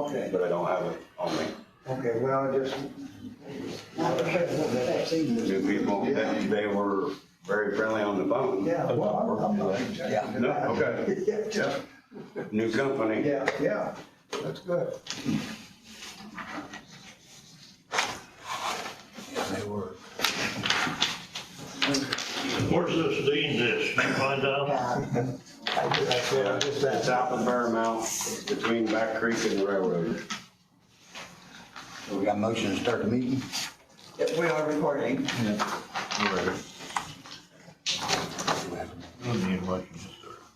Okay, but I don't have it on me. okay, well, just. New people, they were very friendly on the phone. Yeah, well, I'm not Yeah. No, okay. Yeah, just, New company. yeah, that's good. They were. Where's this Dean ditch? Did you find out? That's what I just It's said. out in Paramount, between Back Creek and the railroad. So we got a motion to start the meeting? If we are recording.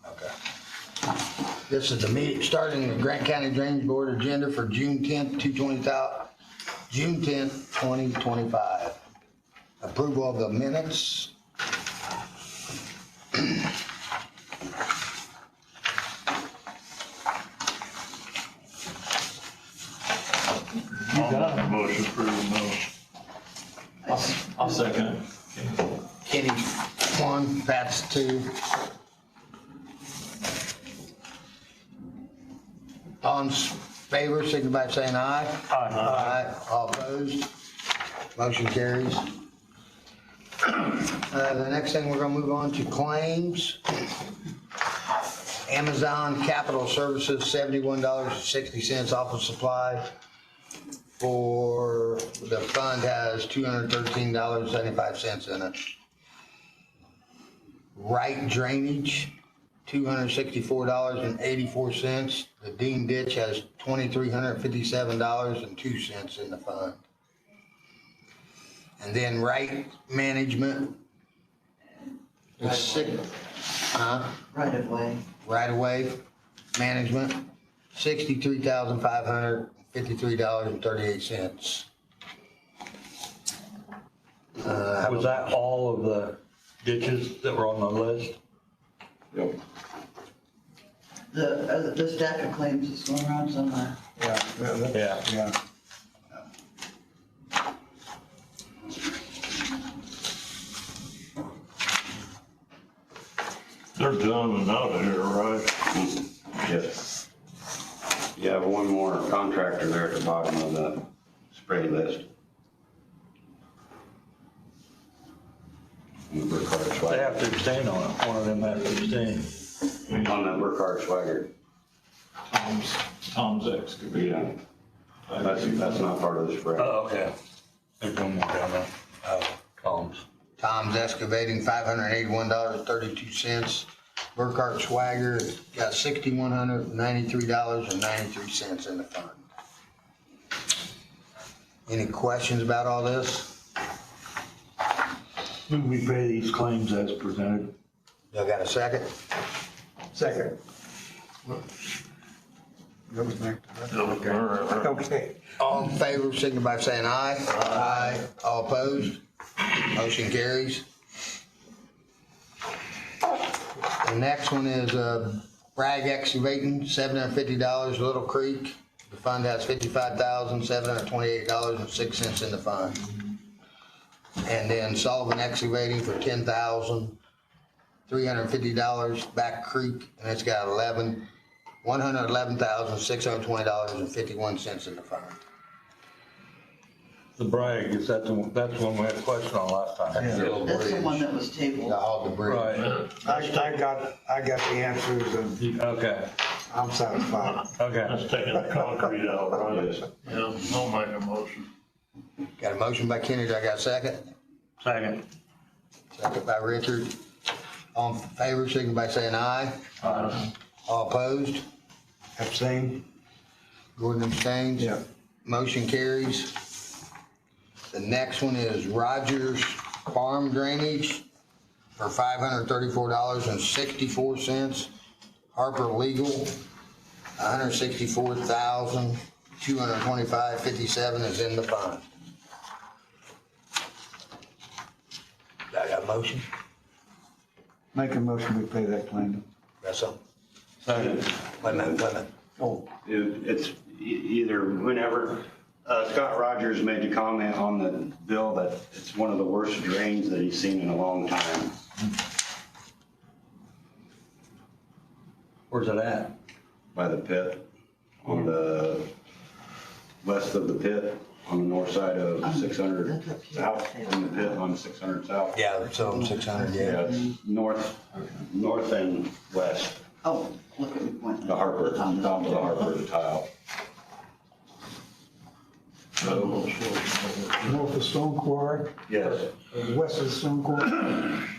Okay. This is the meeting, starting the Grant County Drainage Board agenda for June 10th, June 10th, 2025. Approval of the minutes. I'll make a motion for the motion. I'll second it. Kenny's one, Pat's two. All in favor, signify by saying aye. Aye. All opposed? Motion carries. The next thing, we're gonna move on to claims. Amazon Capital Services, $71.60 office supply. For, the fund has $213.75 in it. Wright Drainage, $264.84. The Dean Ditch has $2,357.02 in the fund. And then Wright Management, it's Right of way. right away management, $63,553.38. Was that all of the ditches that were on the list? Yep. The stack of claims is going around somewhere. Yeah. They're done and out of here, right? Yes. You have one more contractor there at the bottom of the spray list. Burkhardt They Swagger. have to abstain on it. One of them has to abstain. On that Burkhardt Swagger. Tom's excavating. Yeah. That's not part of the spray. Oh, okay. There's one more down there. Oh, Tom's. Tom's Excavating, $581.32. Burkhardt Swagger got $6,193.93 in the fund. Any questions about all this? When we pay these claims as presented. Y'all got a second? Second. Goes back to that. Okay. All in favor, signify by saying aye. Aye. All opposed? Motion carries. The next one is Bragg Excavating, $750, Little Creek. The fund has $55,728.06 in the fund. And then Sullivan Excavating for $10,350, Back Creek, and it's got $111,620.51 in the fund. The Bragg, is that the one, that's the one we had a question on last time? That's the little That's the bridge. one that was tabled. The all the bridge. Right. I got the answers and Okay, I'm satisfied. okay. That's taking the concrete out, right? Yeah, I'll make a motion. Got a motion by Kenny, do I got a second? Second. Second by Richard. All in favor, signify by saying aye. Aye. All opposed? Abstain? Gordon abstains. Yeah. Motion carries. The next one is Rogers Farm Drainage for $534.64. Harper Legal, $164,225.57 is in the fund. I got a motion? Make a motion to pay that claim. Got something? Second. Wait a minute. Oh, It's either whenever, Scott Rogers made the comment on the bill that it's one of the worst drains that he's seen in a long time. Where's it at? By the pit on the west of the pit on the north side of 600 south, in the pit on 600 south. Yeah, so 600, Yeah, yeah. it's north and west, Oh, look at me pointing. the Harper, top of the Harper, the tile. North of Stone Quarry, Yes. west of the Stone Quarry.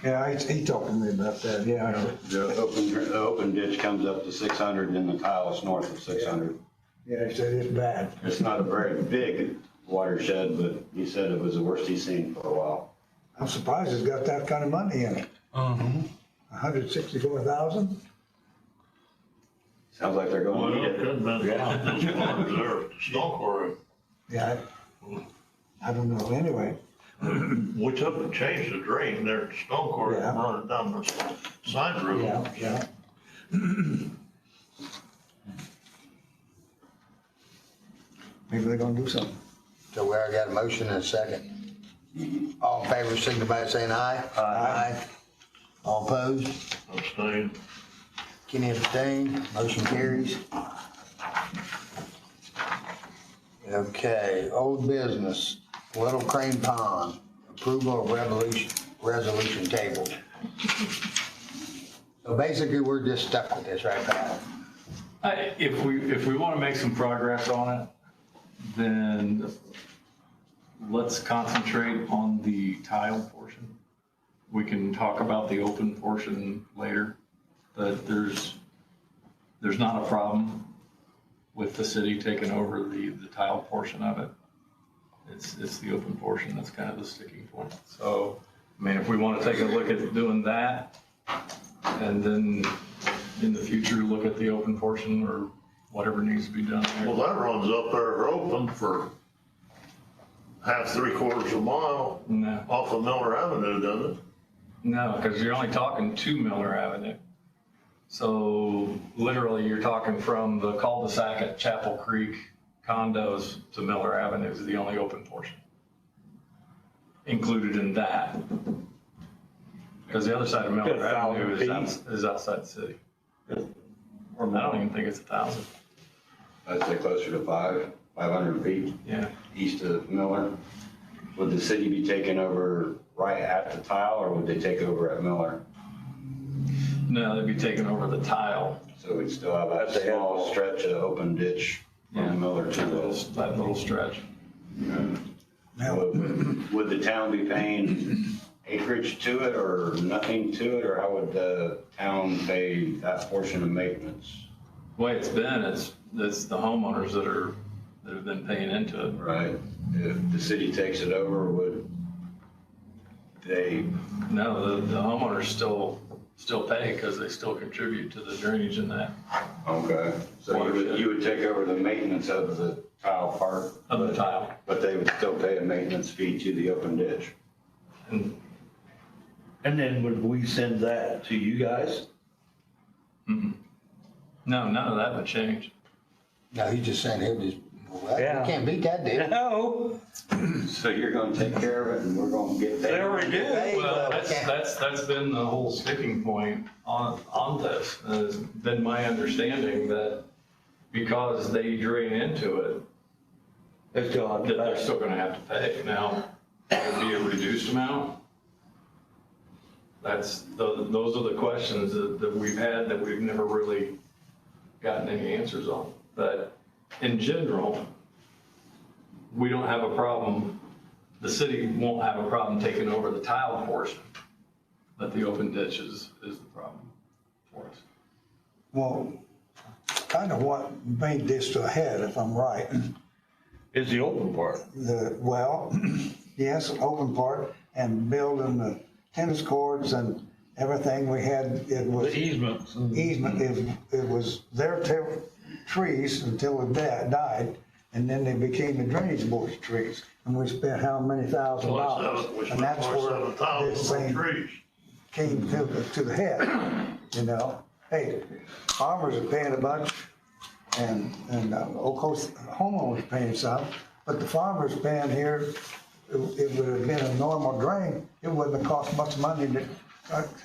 Yeah, he talked to me about that, yeah, I know. The open ditch comes up to 600 and the tile is north of 600. Yeah, he said it's bad. It's not a very big watershed, but he said it was the worst he's seen for a while. I'm surprised it's got that kind of money in it. Mm-hmm. 164,000? Sounds like they're Well, going to it need it. could have been those farms there at the stone quarry. Yeah, I don't know, anyway. We took and changed the drain there at the stone quarry and Yeah. run it down the side road. Yeah. Maybe they're gonna do something. So we already got a motion and a second. All in favor, signify by saying aye. Aye. All opposed? Abstain. Kenny abstained, motion carries. Okay, old business, Little Crane Pond, approval of resolution table. So basically, we're just stuck with this, right, Pat? If we want to make some progress on it, then let's concentrate on the tile portion. We can talk about the open portion later, but there's not a problem with the city taking over the tile portion of it. It's the open portion that's kind of the sticking point. So, I mean, if we want to take a look at doing that, and then in the future, look at the open portion or whatever needs to be done Well, there. that runs up there open for half, 3/4 a mile No, off of Miller Avenue, doesn't it? no, because you're only talking to Miller Avenue. So literally, you're talking from the cul-de-sac at Chapel Creek condos to Miller Avenue is the only open portion included in that. Because the other side of Miller Avenue is outside the city. I don't even think it's 1,000. I'd say closer to 500 feet Yeah. east of Miller. Would the city be taking over right at the tile or would they take over at Miller? No, they'd be taking over the tile. So we'd still have that small stretch of open ditch Yeah. from Miller to That little stretch. Would the town be paying acreage to it or nothing to it, or how would the town pay that portion of maintenance? The way it's been, it's the homeowners that have been paying into it. Right? If the city takes it over, would they, No, the homeowners still pay because they still contribute to the drainage in that, okay, so you would take over the maintenance of the tile part, of the tile. but they would still pay a maintenance fee to the open ditch? And And then would we send that to you guys? no, none of that would change. No, he's just saying it was, well, we Yeah. can't beat that deal. No, So you're gonna take care of it and we're gonna get they paid? already did. Well, we can't. that's been the whole sticking point on this. It's been my understanding that because they drain into it, It's still on that they're still gonna have to pay. Now, it would be a reduced amount. Those are the questions that we've had that we've never really gotten any answers on. But in general, we don't have a problem, the city won't have a problem taking over the tile portion, but the open ditch is the problem for us. Well, kind of what made this to a head, if I'm right. Is the open part. Yes, open part and building the tennis courts and everything we had, it was The easements. easement, it was their trees until it died, and then they became the drainage board's trees. And we spent how many $1,000? We And spent that's where this 27,000 on thing trees. came to the head, you know? Hey, farmers are paying a bunch, and of course, homeowners paying some, but the farmers paying here, it would have been a normal drain, it wouldn't have cost much money to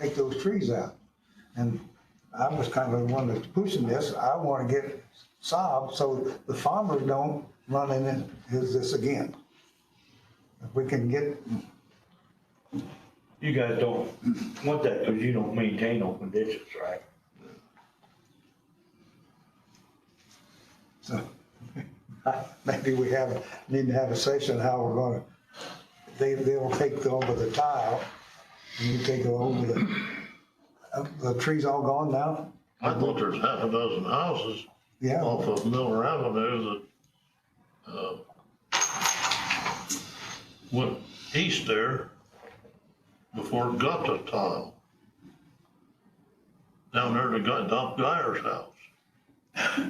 take those trees out. And I was kind of the one that's pushing this, I want to get solved, so the farmers don't run into this again. If we can get, You guys don't want that because you don't maintain open ditches, right? so, maybe we need to have a session how we're gonna, they'll take over the tile, and you take over the trees all gone now? I thought there's half a dozen houses Yeah, off of Miller Avenue that, went east there before it got to tile. Down there, they got Dump Geyer's house.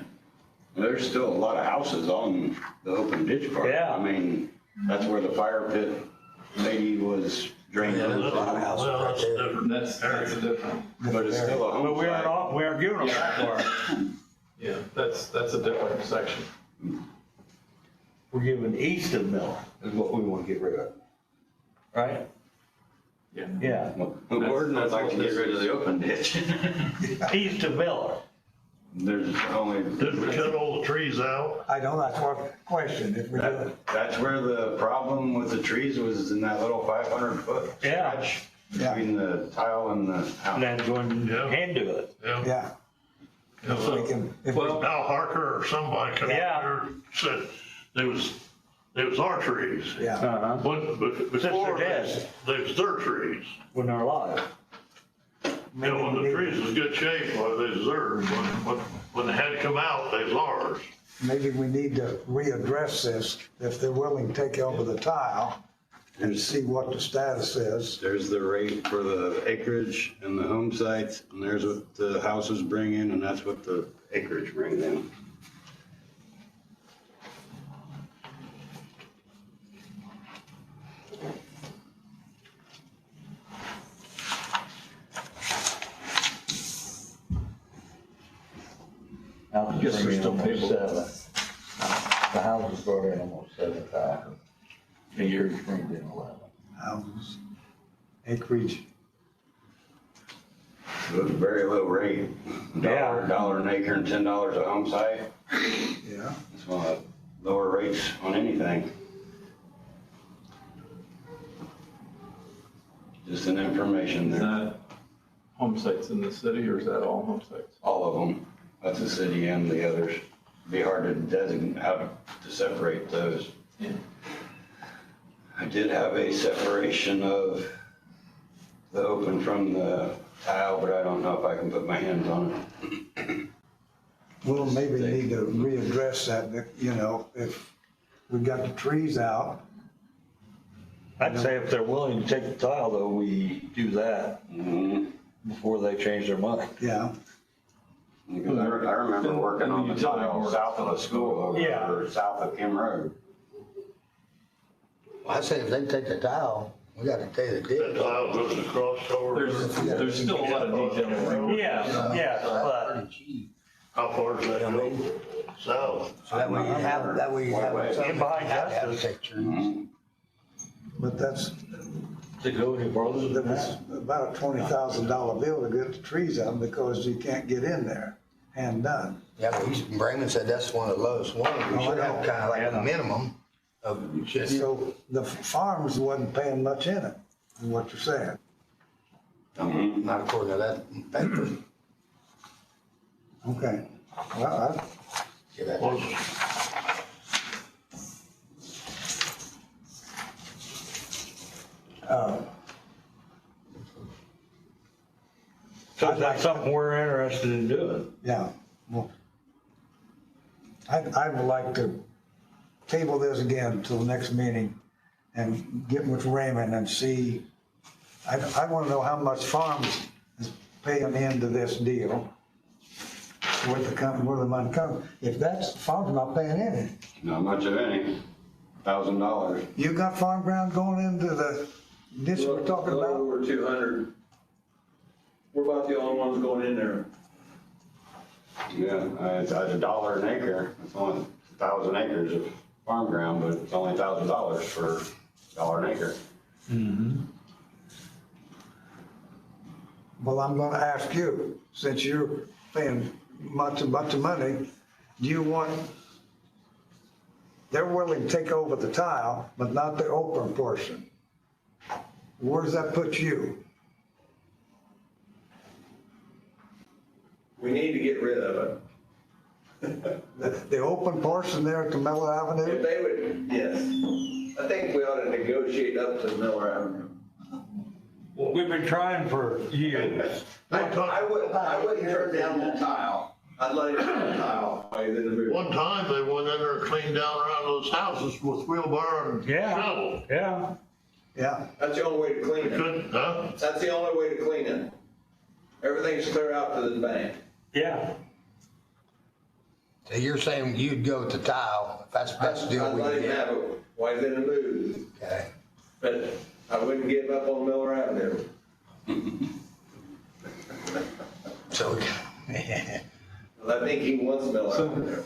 There's still a lot of houses on the open ditch part. Yeah. I mean, that's where the fire pit lady was drained. Yeah, there's a into. lot of houses Well, right that's there. different. That's a different, But it's still a home But we site. aren't giving them that far. yeah, that's a different section. We're giving east of Miller is what we want to get rid of. Right? Yeah. Yeah, Gordon would That's like to what get this rid of is. the open ditch. east of Miller. There's only, Did we cut all the trees out? I know, that's what question, if we do it. that's where the problem with the trees was, in that little 500-foot Yeah. stretch Yeah. between the tile and the And house. then going Yeah. into it. Yeah. Yeah, if we can, if we, Well, Al Harker or somebody come Yeah. out here said it was our trees. yeah, Uh-huh. But they're before, dead. they was their trees. When they're alive. You know, when the trees was good shape, well, they was theirs. When they had to come out, they was ours. maybe we need to readdress this, if they're willing to take over the tile and see what the status is. There's the rate for the acreage and the home sites, and there's what the houses bring in, and that's what the acreage brings in. Houses Guess bring they're in still almost payable. 7. The houses brought in almost 7,000. The years brings in 11. Houses, acreage, So it's a very low rate. Yeah. Dollar an acre and $10 a home site. yeah. It's one of the lower rates on anything. Just an information is there. that home sites in the city or is that all home sites? All of them. That's the city and the others. Be hard to designate, how to separate those. Yeah. I did have a separation of the open from the tile, but I don't know if I can put my hands on it. We'll maybe need to readdress that, you know, if we got the trees out. I'd say if they're willing to take the tile though, we do that Mhm. before they change their mind. Yeah, Because I remember working on the Utility tile board. south of the school, over Yeah. or south of Kim Road. I say if they take the tile, we gotta take the That ditch. tile goes across over. There's still a lot of detail. Yeah, but Pretty cheap. How far is that go? South. So that way you have, that way you have. In behind have to have Justice. pictures. but that's, to go any further that than was that. about a $20,000 bill to get the trees out because you can't get in there, hand done. Yeah, but Brayman said that's one of the lowest ones. We Oh, I should have know. kinda like a minimum of, shouldn't you? So the farms wasn't paying much in it, is what you're saying. Not according to that paper. Okay, well, Yeah, that- Was, So that's something we're interested in doing. yeah, well, I would like to table this again till the next meeting and get with Raymond and see, I wanna know how much farms is paying into this deal. Where the money comes, if that's, farms not paying any. Not much of any, $1,000. You got farm ground going into the ditch we're talking A little about? over 200. We're about the only ones going in there. Yeah, it's $1 an acre. It's only 1,000 acres of farm ground, but it's only $1,000 for $1 an acre. Well, I'm gonna ask you, since you're paying much of money, do you want, they're willing to take over the tile, but not the open portion. Where does that put you? We need to get rid of it. The open portion there at the Miller If Avenue? they would, yes. I think we ought to negotiate up to Miller Avenue. We've been trying for years. I wouldn't turn down the tile. I'd let it turn the tile. Rather than the move. One time, they went in there and cleaned down around those houses with wheelbarrow and shovel. Yeah. Yeah, That's the only way to clean it. Couldn't, huh? That's the only way to clean it. Everything's clear out to the bank. Yeah. So you're saying you'd go with the tile, if that's the best deal I'd we let can him get? have it while he's in the mood, Okay. but I wouldn't give up on Miller Avenue. So, I think he wants Miller Avenue.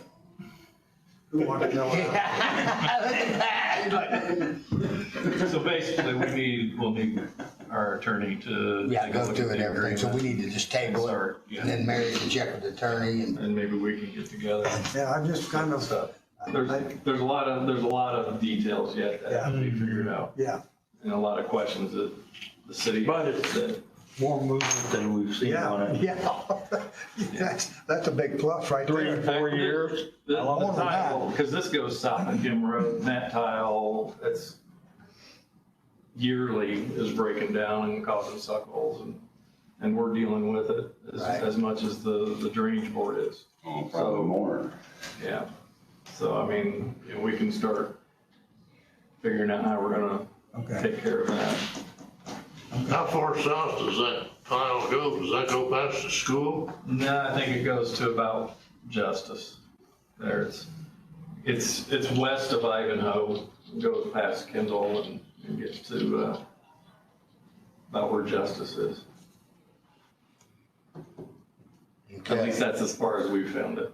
who wants to know? So basically, we'll need our attorney to. yeah, take a go look through at it, the everything, so we agreement, need to just table it, Start, yeah. and then Mary can check with the attorney and. And maybe we can get together. Yeah, I'm just kind of, Stuff. There's a lot of details yet that have to be figured out, yeah, and a lot of questions that the city. But it's that- more movement than we've seen on yeah, it. yeah. That's a big plus right 3 there. and 4 years. The More than tile, because this goes south of Jim Road, and that tile, it's yearly is breaking down and causing suckholes, and we're dealing with it Right. as much as the drainage board is. Oh, probably more. Yeah. So, I mean, we can start figuring out how we're gonna Okay. take care of that. How far south does that tile go? Does that go past the school? No, I think it goes to about Justice. There, it's west of Ivanhoe, goes past Kendall and gets to, about where Justice is. At Okay. least that's as far as we found it.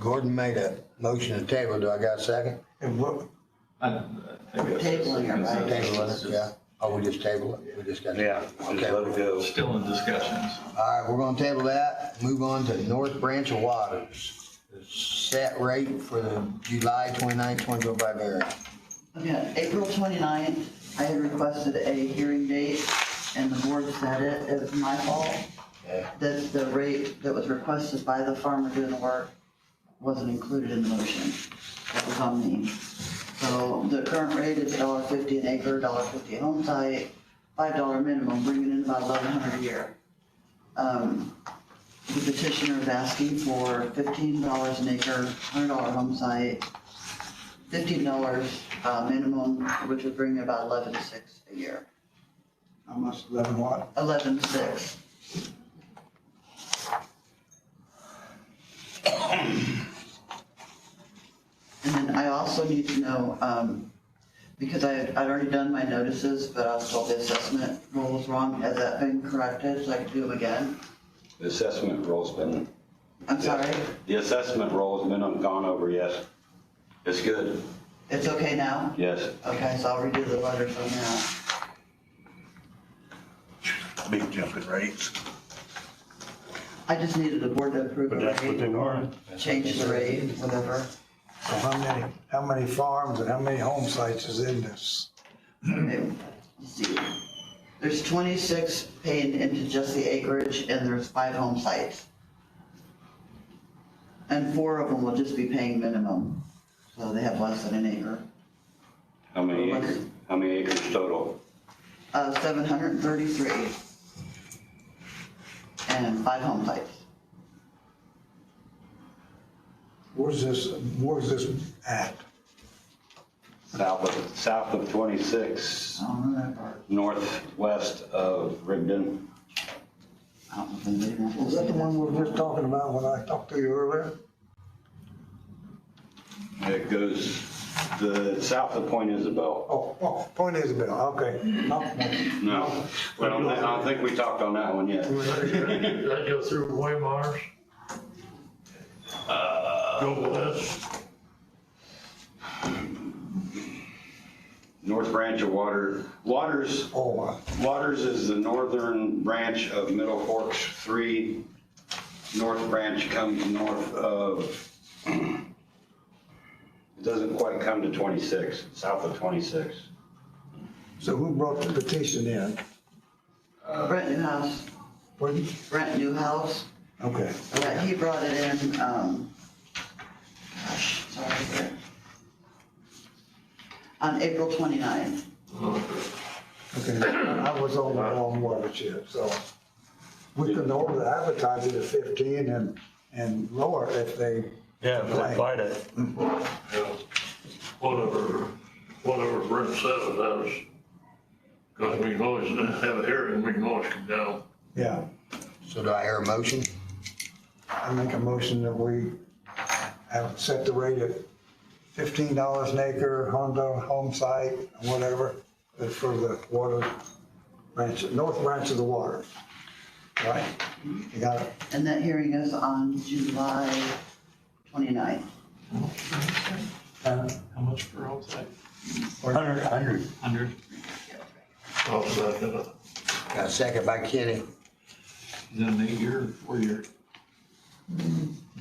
Gordon made a motion to table, do I got a second? And what, I think it's Tabling it, right? Table it, yeah, oh, we just table it, we just got. Yeah, just Okay, let it go. Still in discussions. all right, we're gonna table that, move on to North Branch of Waters. The set rate for the July 29th, 2025 variance. Okay, April 29th, I had requested a hearing date, and the board set it. It was my fault. Okay. That the rate that was requested by the farmer doing the work wasn't included in the motion. That was on me. So the current rate is $1.50 an acre, $1.50 a home site, $5 minimum, bringing in about $1,100 a year. The petitioner is asking for $15 an acre, $100 home site, $15 minimum, which would bring about $11,600 a year. how much, 11 what? $11,600. And then I also need to know, because I'd already done my notices, but I was told the assessment rule was wrong. Has that been corrected, so I can do them again? The assessment roll's been, I'm sorry, the assessment roll has been gone over, yes. It's good, it's okay now? yes. Okay, so I'll redo the letters on that. Big jump in rates. I just needed the board to approve a rate, are. change the rate, whatever. So how many farms and how many home sites is in this? Okay, let's see. There's 26 paying into just the acreage, and there's 5 home sites. And 4 of them will just be paying minimum, so they have less than an acre. How many acres total? 733. And 5 home sites. Where's this at? South of 26, I don't know that part. northwest of Rigdon. I don't know if anybody wants to Was that see the that. one we were just talking about when I talked to you earlier? It goes south of Point Isabel. Oh, Point Isabel, okay. No, I don't think we talked on that one yet. That go through Waymars? Go west? North branch of Waters Oh, is the northern branch of Middle Forks 3 North Branch comes north of, it doesn't quite come to 26, south of 26. So who brought the petition in? Brent Newhouse, Pardon? Brent Newhouse, Okay, yeah, he brought it in, sorry, here. On April 29th. okay. I was on the wrong watershed, so we can over advertise it at 15 and lower if they. Yeah, if they fight it. Yeah. Whatever Brent says, that is, because we can always have a hearing, we can always come down. Yeah, So do I hear a motion? I make a motion that we have set the rate at $15 an acre, home site, whatever, for the water branch, north branch of the water. Right? You got it? And that hearing is on July 29th. How much per home site? 100. 100? I'll second it. Got a second by Kenny. Is it an 8-year or 4-year?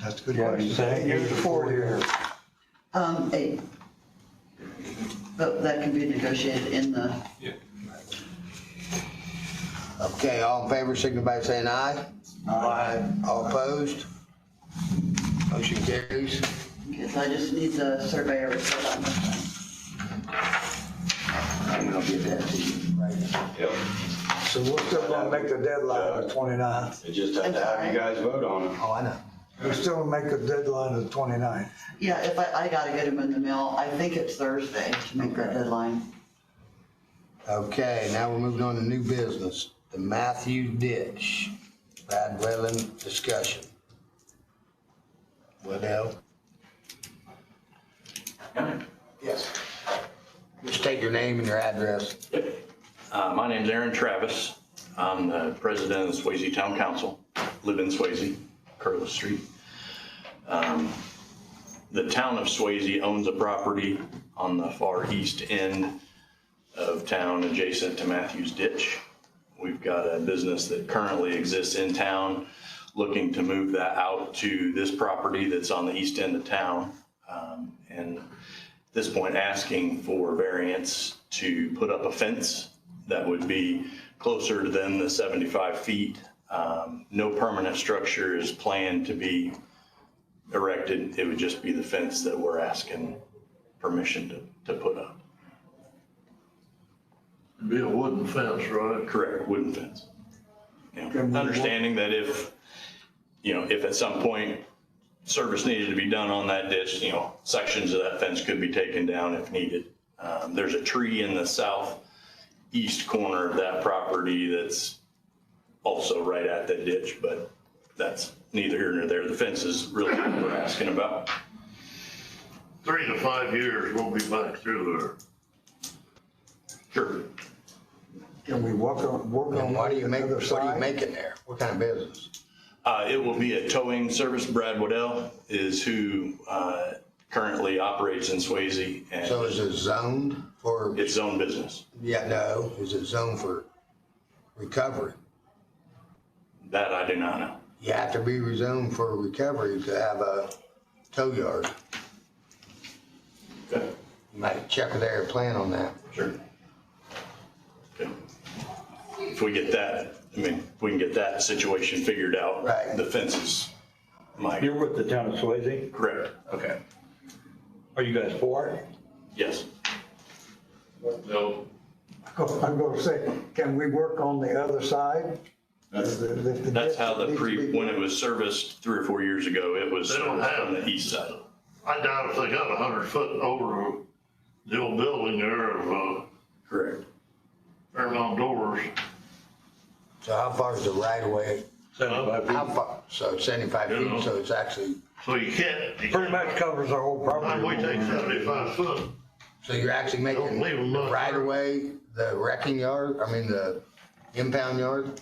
That's a good Yeah, question. you say 8 years or 4 years? 8. But that can be negotiated in the, Yeah. Okay, all in favor, signify by saying aye. Aye. All opposed? Motion carries. because I just need the surveyor report on this one. I'm gonna give that to you right now. Yep. So we're still gonna make the deadline of 29th. It just had to have you guys vote on it. Oh, I know. We're still gonna make the deadline of 29th. Yeah, if I gotta get them in the mail, I think it's Thursday to make that deadline. Okay, now we're moving on to new business, the Matthews Ditch, Brad Whalen discussion. Waddell? Yes. Just state your name and your address. My name's Aaron Travis. I'm the president of the Swayze Town Council, live in Swayze, Curtis Street. The town of Swayze owns a property on the far east end of town adjacent to Matthews Ditch. We've got a business that currently exists in town, looking to move that out to this property that's on the east end of town. And at this point, asking for variance to put up a fence that would be closer than the 75 feet. No permanent structure is planned to be erected. It would just be the fence that we're asking permission to put up. It'd be a wooden fence, right? Correct, wooden fence. You know, understanding that if at some point service needed to be done on that ditch, sections of that fence could be taken down if needed. There's a tree in the southeast corner of that property that's also right at that ditch, but that's neither here nor there. The fence is really what we're asking about. 3 to 5 years, we'll be back through there. Sure. Can we work on What are you the making, other what are you side? making there? What kind of business? It will be a towing service. Brad Waddell is who currently operates in Swayze, and So is it zoned for, it's his own business. no, is it zoned for recovery? That I do not know. You have to be rezoned for recovery to have a tow yard. Okay. You might check with their plan on that. Sure. Okay. If we get that, if we can get that situation figured out. Right. The fences might. You're with the town of Swayze? Correct. Okay. Are you guys for it? Yes. No, I'm gonna say, can we work on the other side? That's how when it was serviced 3 or 4 years ago, it was They don't serviced have from the it. east side. I doubt if they got 100 foot over the old building there of Correct. Fairmount Doors. So how far is the right of way? 75 How feet. far? So it's 75 Yeah. feet, so it's actually, So you can't. Pretty much covers our whole property. We take 75 foot. so you're actually Don't making leave 'em the up right there. of way, the wrecking yard, the impound yard?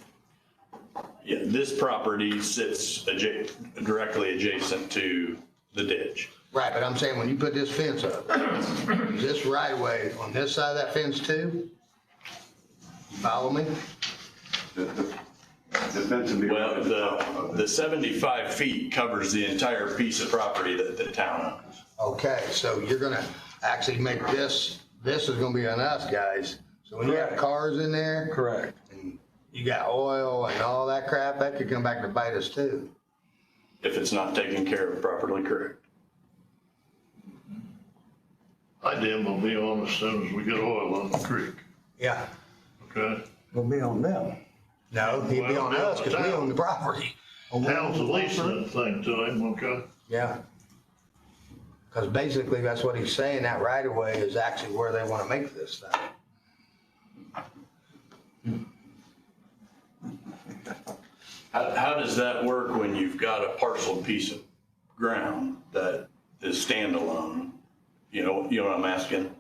Yeah, this property sits directly adjacent to the ditch. Right, but I'm saying when you put this fence up, is this right of way on this side of that fence too? You follow me? The fence would be Well, right at the top of it. the 75 feet covers the entire piece of property that the town owns. Okay, so you're gonna actually make this is gonna be on us, guys. So when you have Correct. cars in there, Correct. and you got oil and all that crap, that could come back to bite us too. If it's not taken care of properly, correct. I damn will be on as soon as we get oil on the creek, Yeah. okay? Will be on them. No, he'd be on Well, us, cause we own the property. Town's leasing that thing to him, okay? Yeah. Cause basically, that's what he's saying, that right of way is actually where they wanna make this thing. How does that work when you've got a parcel piece of ground that is standalone? You know what I'm asking?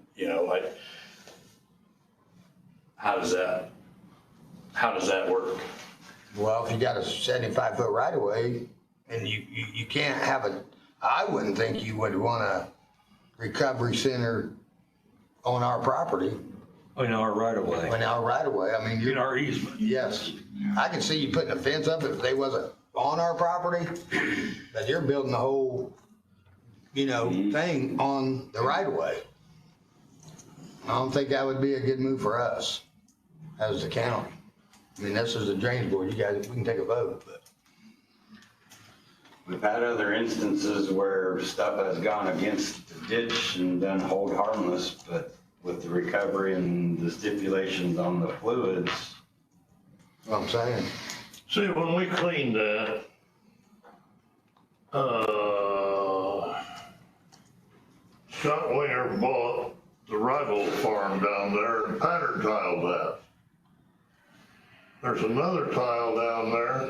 How does that work? Well, if you got a 75-foot right of way and you can't have I wouldn't think you would want a recovery center on our property, In our right of way, on our right of way. I mean, in our easement. yes, I can see you putting a fence up if they wasn't on our property, but you're building the whole, thing on the right of way. I don't think that would be a good move for us as the county. I mean, this is the drainage board, you guys, we can take a vote, but. We've had other instances where stuff has gone against the ditch and done hold harmless, but with the recovery and the stipulations on the fluids, What I'm saying, See, when we cleaned that, Scott Winger bought the rival farm down there and pattern tiled that. There's another tile down there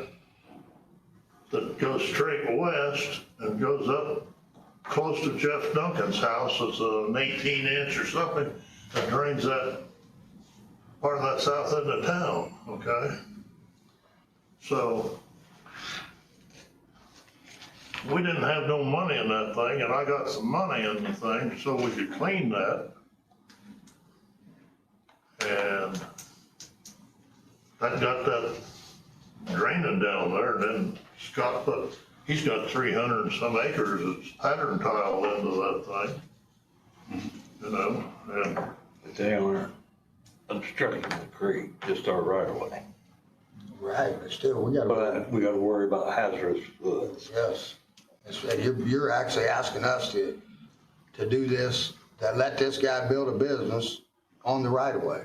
that goes straight west and goes up close to Jeff Duncan's house. It's an 18-inch or something that drains that part of that south end of town, okay? So we didn't have no money in that thing, and I got some money in the thing so we could clean that. And that got that draining down there, and then Scott he's got 300 and some acres that's pattern tile into that thing. And But they aren't obstructing the creek, just our right of way. right, but still, we gotta, But we gotta worry about hazardous fluids. yes. You're actually asking us to do this, to let this guy build a business on the right of way,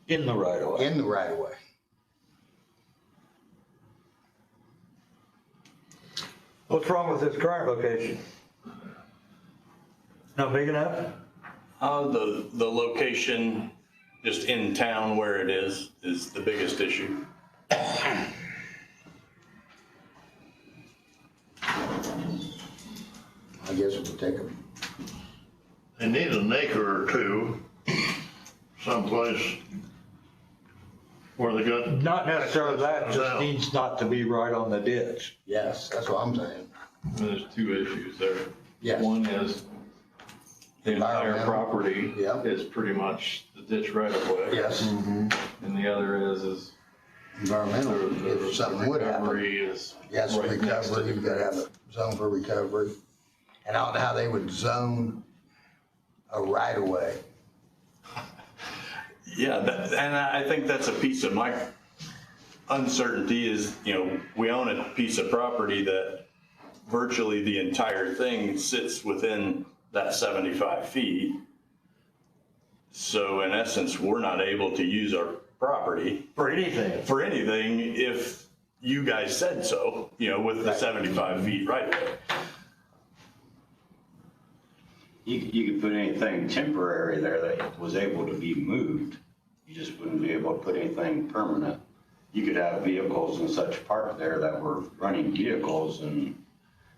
In the right of way. in the right of way. What's wrong with this current location? Not big enough? The location, just in town where it is the biggest issue. I guess we'll take a, they need an acre or two someplace where they got. Not necessarily that, just Down. needs not to be right on the ditch. yes, that's what I'm saying. There's two issues there. Yes. One is the entire Environmental. property Yep. is pretty much the ditch right of way. Yes, And the other is environmental, if something would happen. recovery is Yes, right next to recovery, you gotta have a zone for recovery. And I don't know how they would zone a right of way. Yeah, and I think that's a piece of my uncertainty is, we own a piece of property that virtually the entire thing sits within that 75 feet. So in essence, we're not able to use our property For anything. for anything if you guys said so, with the 75 feet right away. you could put anything temporary there that was able to be moved. You just wouldn't be able to put anything permanent. You could have vehicles and such parked there that were running vehicles, and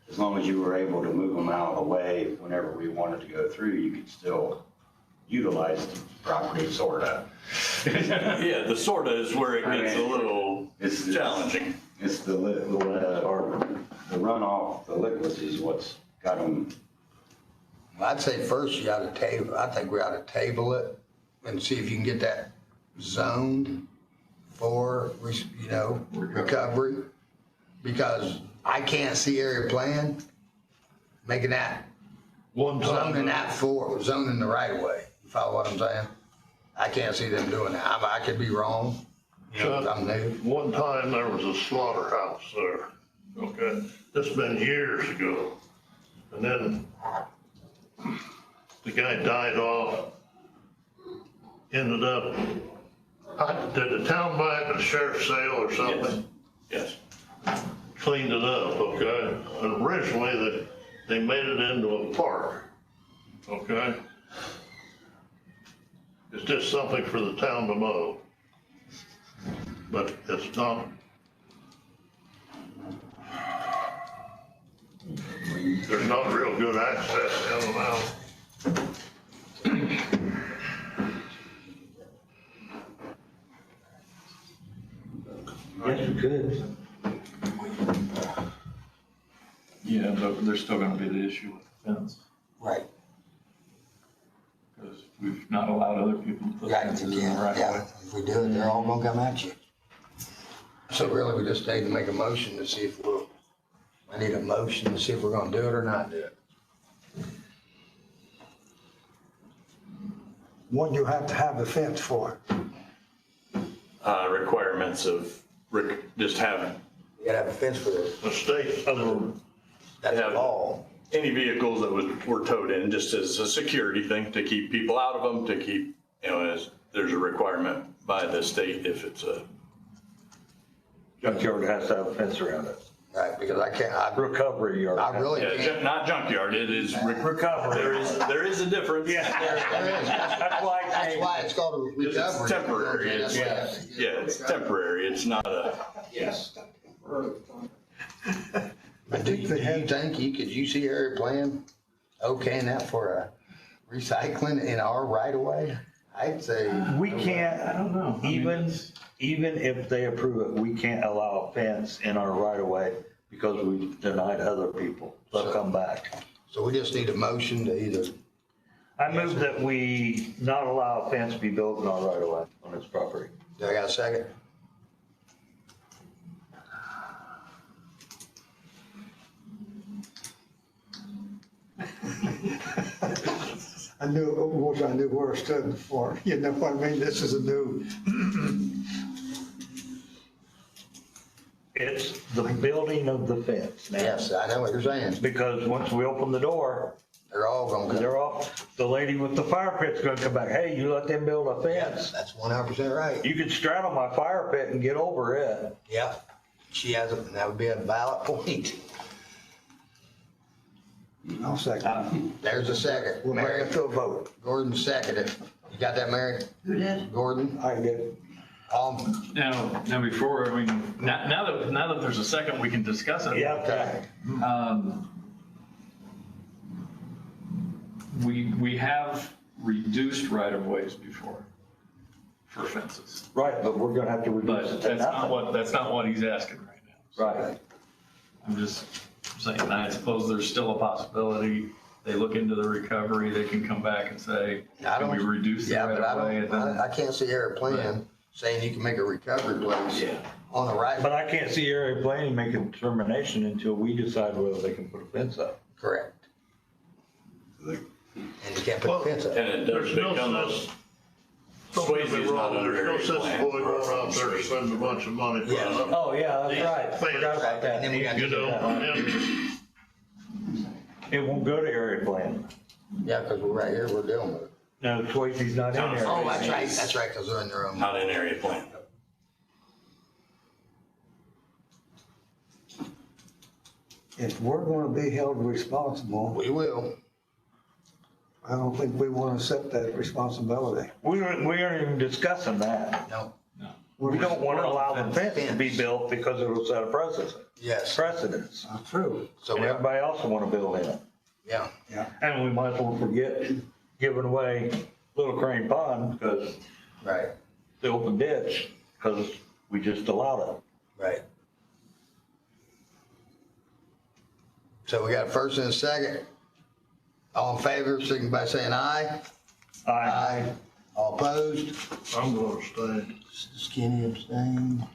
as long as you were able to move them out of the way whenever we wanted to go through, you could still utilize the property, sorta. Yeah, the sorta is where it gets a little It's- challenging. It's the runoff, the liquids is what's got them. I'd say first you ought to I think we ought to table it and see if you can get that zoned for, recovery. Because I can't see area plan making that, One zoning time, zoning the right of way. You follow what I'm saying? I can't see them doing that. I could be wrong. I'm new. one time there was a slaughterhouse there, okay? This has been years ago. And then the guy died off, ended up, did the town buy it at a sheriff's sale or something? Yes. Cleaned it up, okay? And originally, they made it into a park, okay? It's just something for the town to mow. But it's not. There's not real good access in and out. Yes, we could. Yeah, but there's still gonna be the issue with the fence, Right. because we've not allowed other people to put Right, fences in the right of yeah. way. If we do it, they're all gonna come at you. So really, we just need to make a motion to see if I need a motion to see if we're gonna do it or not do it. What do you have to have the fence for? Requirements of just having, You gotta have a fence for this. The state, That's Yeah. a law. any vehicles that were towed in, just as a security thing, to keep people out of them, to keep, as there's a requirement by the state if it's a, Junkyard has to have a fence around it. Right, because Recovery yard. I really yeah, can't. not junkyard, it is, Recovery. there is a difference. Yeah. That's why I That's came. why it's called a recovery. It's temporary, it's, That's what- yeah, it's temporary, it's not a, But do you think you see area plan okaying that for a recycling in our right of way? I'd say. We can't, I don't know. I mean, even if they approve it, we can't allow a fence in our right of way because we've denied other people. They'll come back. So we just need a motion to either, I move that we not allow a fence to be built in our right of way on this property. do I got a second? I wish I knew where it stood before, you know what I mean? This is a new, It's the building of the fence now. Yes, I know what you're saying. Because once we open the door, They're all gonna come. they're all, the lady with the fire pit's gonna come back, hey, you let them build a fence. That's 100% right. You can straddle my fire pit and get over it. Yep. She has that would be a valid point. I'll second. There's a second. We'll bring Mary, it to a vote. Gordon seconded. You got that, Mary? Who did? Gordon? I did. Now before, I mean, now that there's a second, we can discuss it. Okay. We have reduced right of ways before for fences, Right, but we're gonna have to but reduce it to nothing. that's not what he's asking right now. So Right. I'm just saying, I suppose there's still a possibility, they look into the recovery, they can come back and say, can we reduce the Yeah, right but of way? And then- I can't see area plan saying you can make a recovery place Yeah. on the right. But I can't see area planning make a determination until we decide whether they can put a fence up. Correct. And you can't put a fence up. and it does there's no become sense, those, don't get me Swayze's not wrong, under there's no area sense plan. going out there and spending a bunch of money putting Yeah. up. Oh, yeah, that's right. Fence. Forgot about that. And then we got- You know, and It won't go to area plan. Yeah, because we're right here, we're dealing with it. No, Swayze's not in there. Oh, that's right, because they're in their own. not in area plan. If we're gonna be held responsible, We will. I don't think we wanna accept that responsibility. We aren't even discussing that. No. We don't want to allow the fence to be built because it'll set a Yes. precedence. Not true. So, And everybody else will want to build in it. yeah. And we might as well forget giving away Little Crane Pond because Right. the open ditch, because we just allowed it. Right. So we got a first and a second. All in favor, signify by saying aye. Aye. All opposed? I'm gonna stay. Skinny abstain.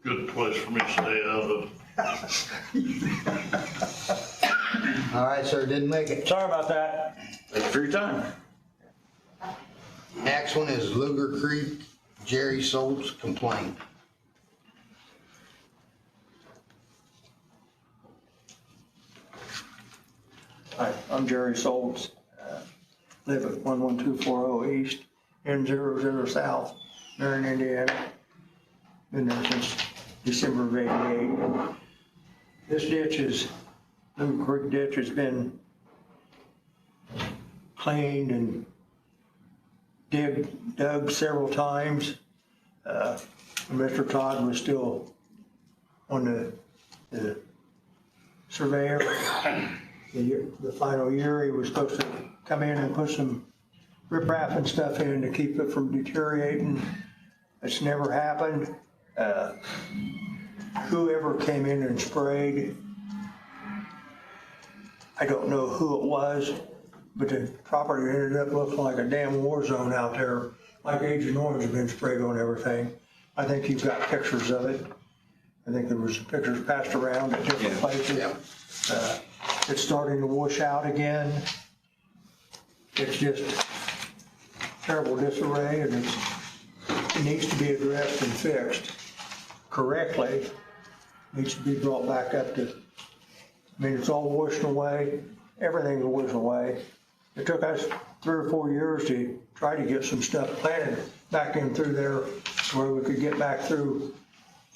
Good place for me to stay out of. All right, sir, didn't make it. Sorry about that. Thank you for your time. Next one is Luger Creek, Jerry Schultz complaint. Hi, I'm Jerry Schultz. Live at 11240 East, N00 South, Marion, Indiana. Been there since December of '88. This ditch is, Luger Creek ditch has been cleaned and dug several times. When Mr. Todd was still on the surveyor. The final year, he was supposed to come in and put some riprap and stuff in to keep it from deteriorating. It's never happened. Whoever came in and sprayed, I don't know who it was, but the property ended up looking like a damn war zone out there, like Agent Orange had been sprayed on everything. I think you've got pictures of it. I think there was pictures passed around at different places. It's starting to wash out again. It's just terrible disarray, and it needs to be addressed and fixed correctly. It needs to be brought back up to, I mean, it's all washing away. Everything's washing away. It took us 3 or 4 years to try to get some stuff planted back in through there where we could get back through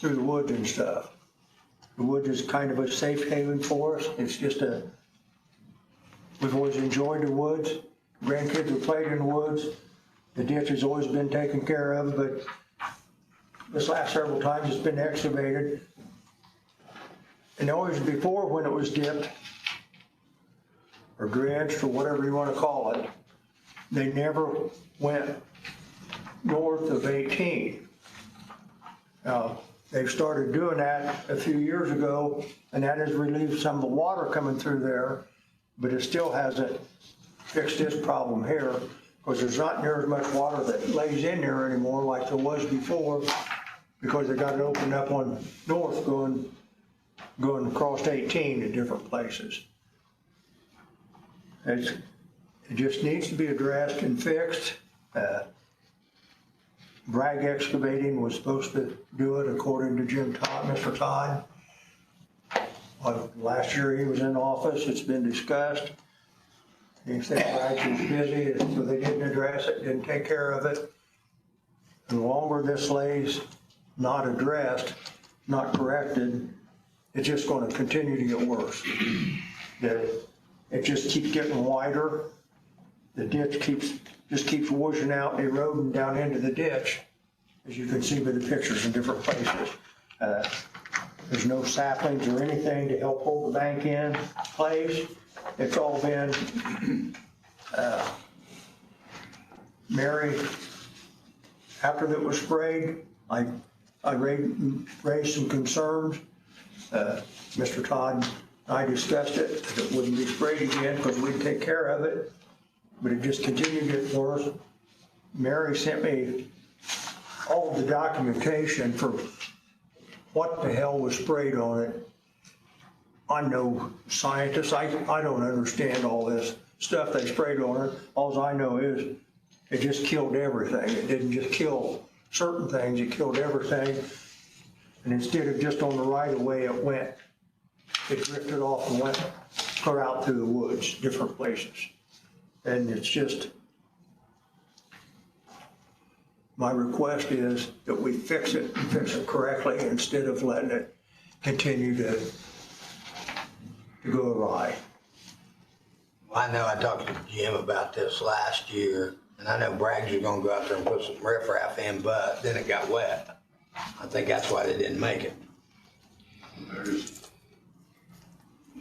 the woods and stuff. The woods is kind of a safe haven for us. It's just we've always enjoyed the woods. Grandkids have played in the woods. The ditch has always been taken care of, but this last several times it's been excavated. And always before, when it was dipped or dredged or whatever you want to call it, they never went north of 18. Now, they've started doing that a few years ago, and that has relieved some of the water coming through there, but it still hasn't fixed this problem here, because there's not near as much water that lays in there anymore like there was before, because they got it opened up on north going across 18 to different places. It just needs to be addressed and fixed. Bragg Excavating was supposed to do it according to Jim Todd, Mr. Todd. Last year he was in office, it's been discussed. He said Bragg was busy, so they didn't address it, didn't take care of it. And the longer this lays not addressed, not corrected, it's just gonna continue to get worse. It just keeps getting wider. The ditch just keeps washing out and eroding down into the ditch, as you can see by the pictures in different places. There's no saplings or anything to help hold the bank in place. It's all been, Mary, after that was sprayed, I raised some concerns. Mr. Todd and I discussed it, that it wouldn't be sprayed again because we'd take care of it. But it just continued to get worse. Mary sent me all of the documentation for what the hell was sprayed on it. I'm no scientist, I don't understand all this stuff they sprayed on it. All I know is it just killed everything. It didn't just kill certain things, it killed everything. And instead of just on the right of way it went, it drifted off and went clear out through the woods, different places. And it's just, my request is that we fix it and fix it correctly instead of letting it continue to go awry. I know I talked to Jim about this last year, and I know Bragg's was gonna go out there and put some riprap in, but then it got wet. I think that's why they didn't make it.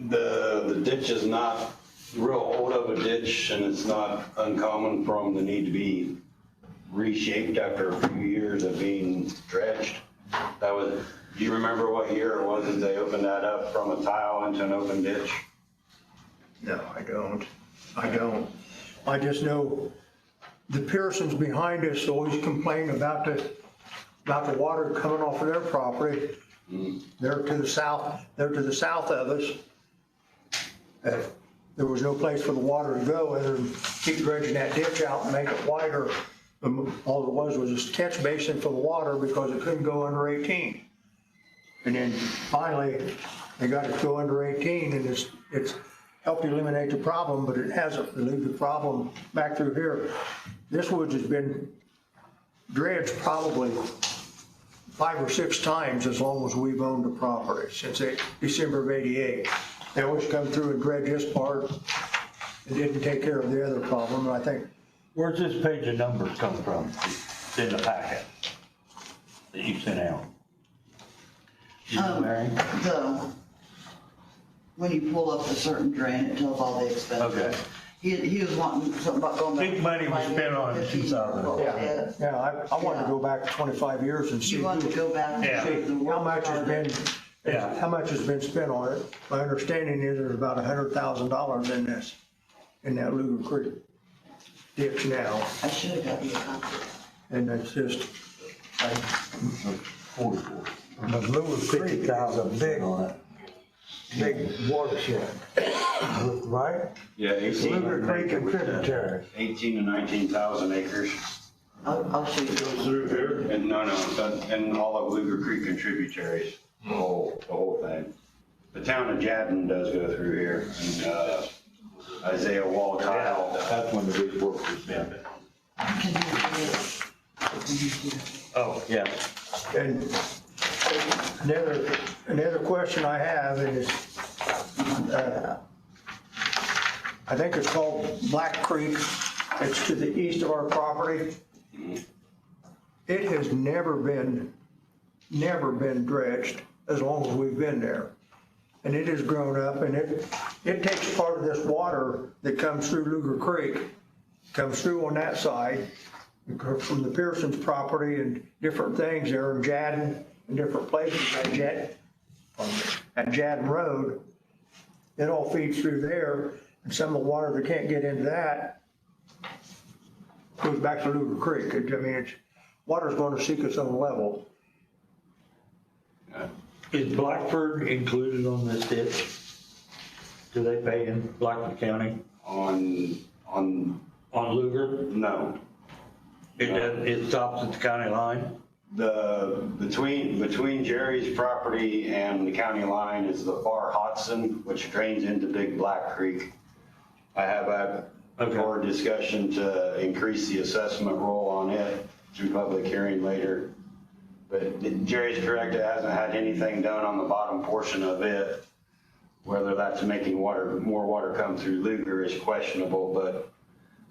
The ditch is not real old of a ditch, and it's not uncommon for them to need to be reshaped after a few years of being dredged. Do you remember what year it was that they opened that up from a tile into an open ditch? No, I don't. I just know the Pearsons behind us always complain about the water coming off of their property. They're to the south of us. There was no place for the water to go other than keep dredging that ditch out and make it wider. All it was a catch basin for the water because it couldn't go under 18. And then finally, they got it to go under 18 and it's helped eliminate the problem, but it hasn't relieved the problem back through here. This woods has been dredged probably 5 or 6 times as long as we've owned the property, since December of '88. They always come through and dredge this part and didn't take care of the other problem, and I think. Where's this page of numbers come from? It's in the packet that you sent out. You know, Mary? When you pull up a certain drain, it tells all the expenses. Okay. He was wanting something about going back. Big money was spent on it in 2000. Yeah, I wanted to go back 25 years and see. You want to go back Yeah. to the How much has been, Yeah. how much has been spent on it? My understanding is there's about $100,000 in that Luger Creek ditch now. I should have got you a copy. And it's just, 44. But Lewis Creek is a big watershed, right? Yeah, 18 Lewis Creek and tributary. 18 to 19,000 acres. I'll show you. Through here, And no, and all of Luger Creek and tributaries, the whole thing. The town of Jadden does go through here, and Isaiah Wall tile. That's when the big work was done. Can you do it? Oh, yeah. and another question I have is, I think it's called Black Creek. It's to the east of our property. It has never been dredged as long as we've been there. And it has grown up, and it takes part of this water that comes through Luger Creek, comes through on that side, from the Pearsons' property and different things there in Jadden and different places at Jadden Road. It all feeds through there, and some of the water that can't get into that goes back to Luger Creek. I mean, water's going to seek its own level. Is Blackford included on this ditch? Do they pay in Blackford County On, on Luger? no. It stops at the county line? Between Jerry's property and the county line is the Far Hodson, which drains into Big Black Creek. I have a board discussion to increase the assessment roll on it through public hearing later. But Jerry's correct, it hasn't had anything done on the bottom portion of it. Whether that's making more water come through Luger is questionable, but,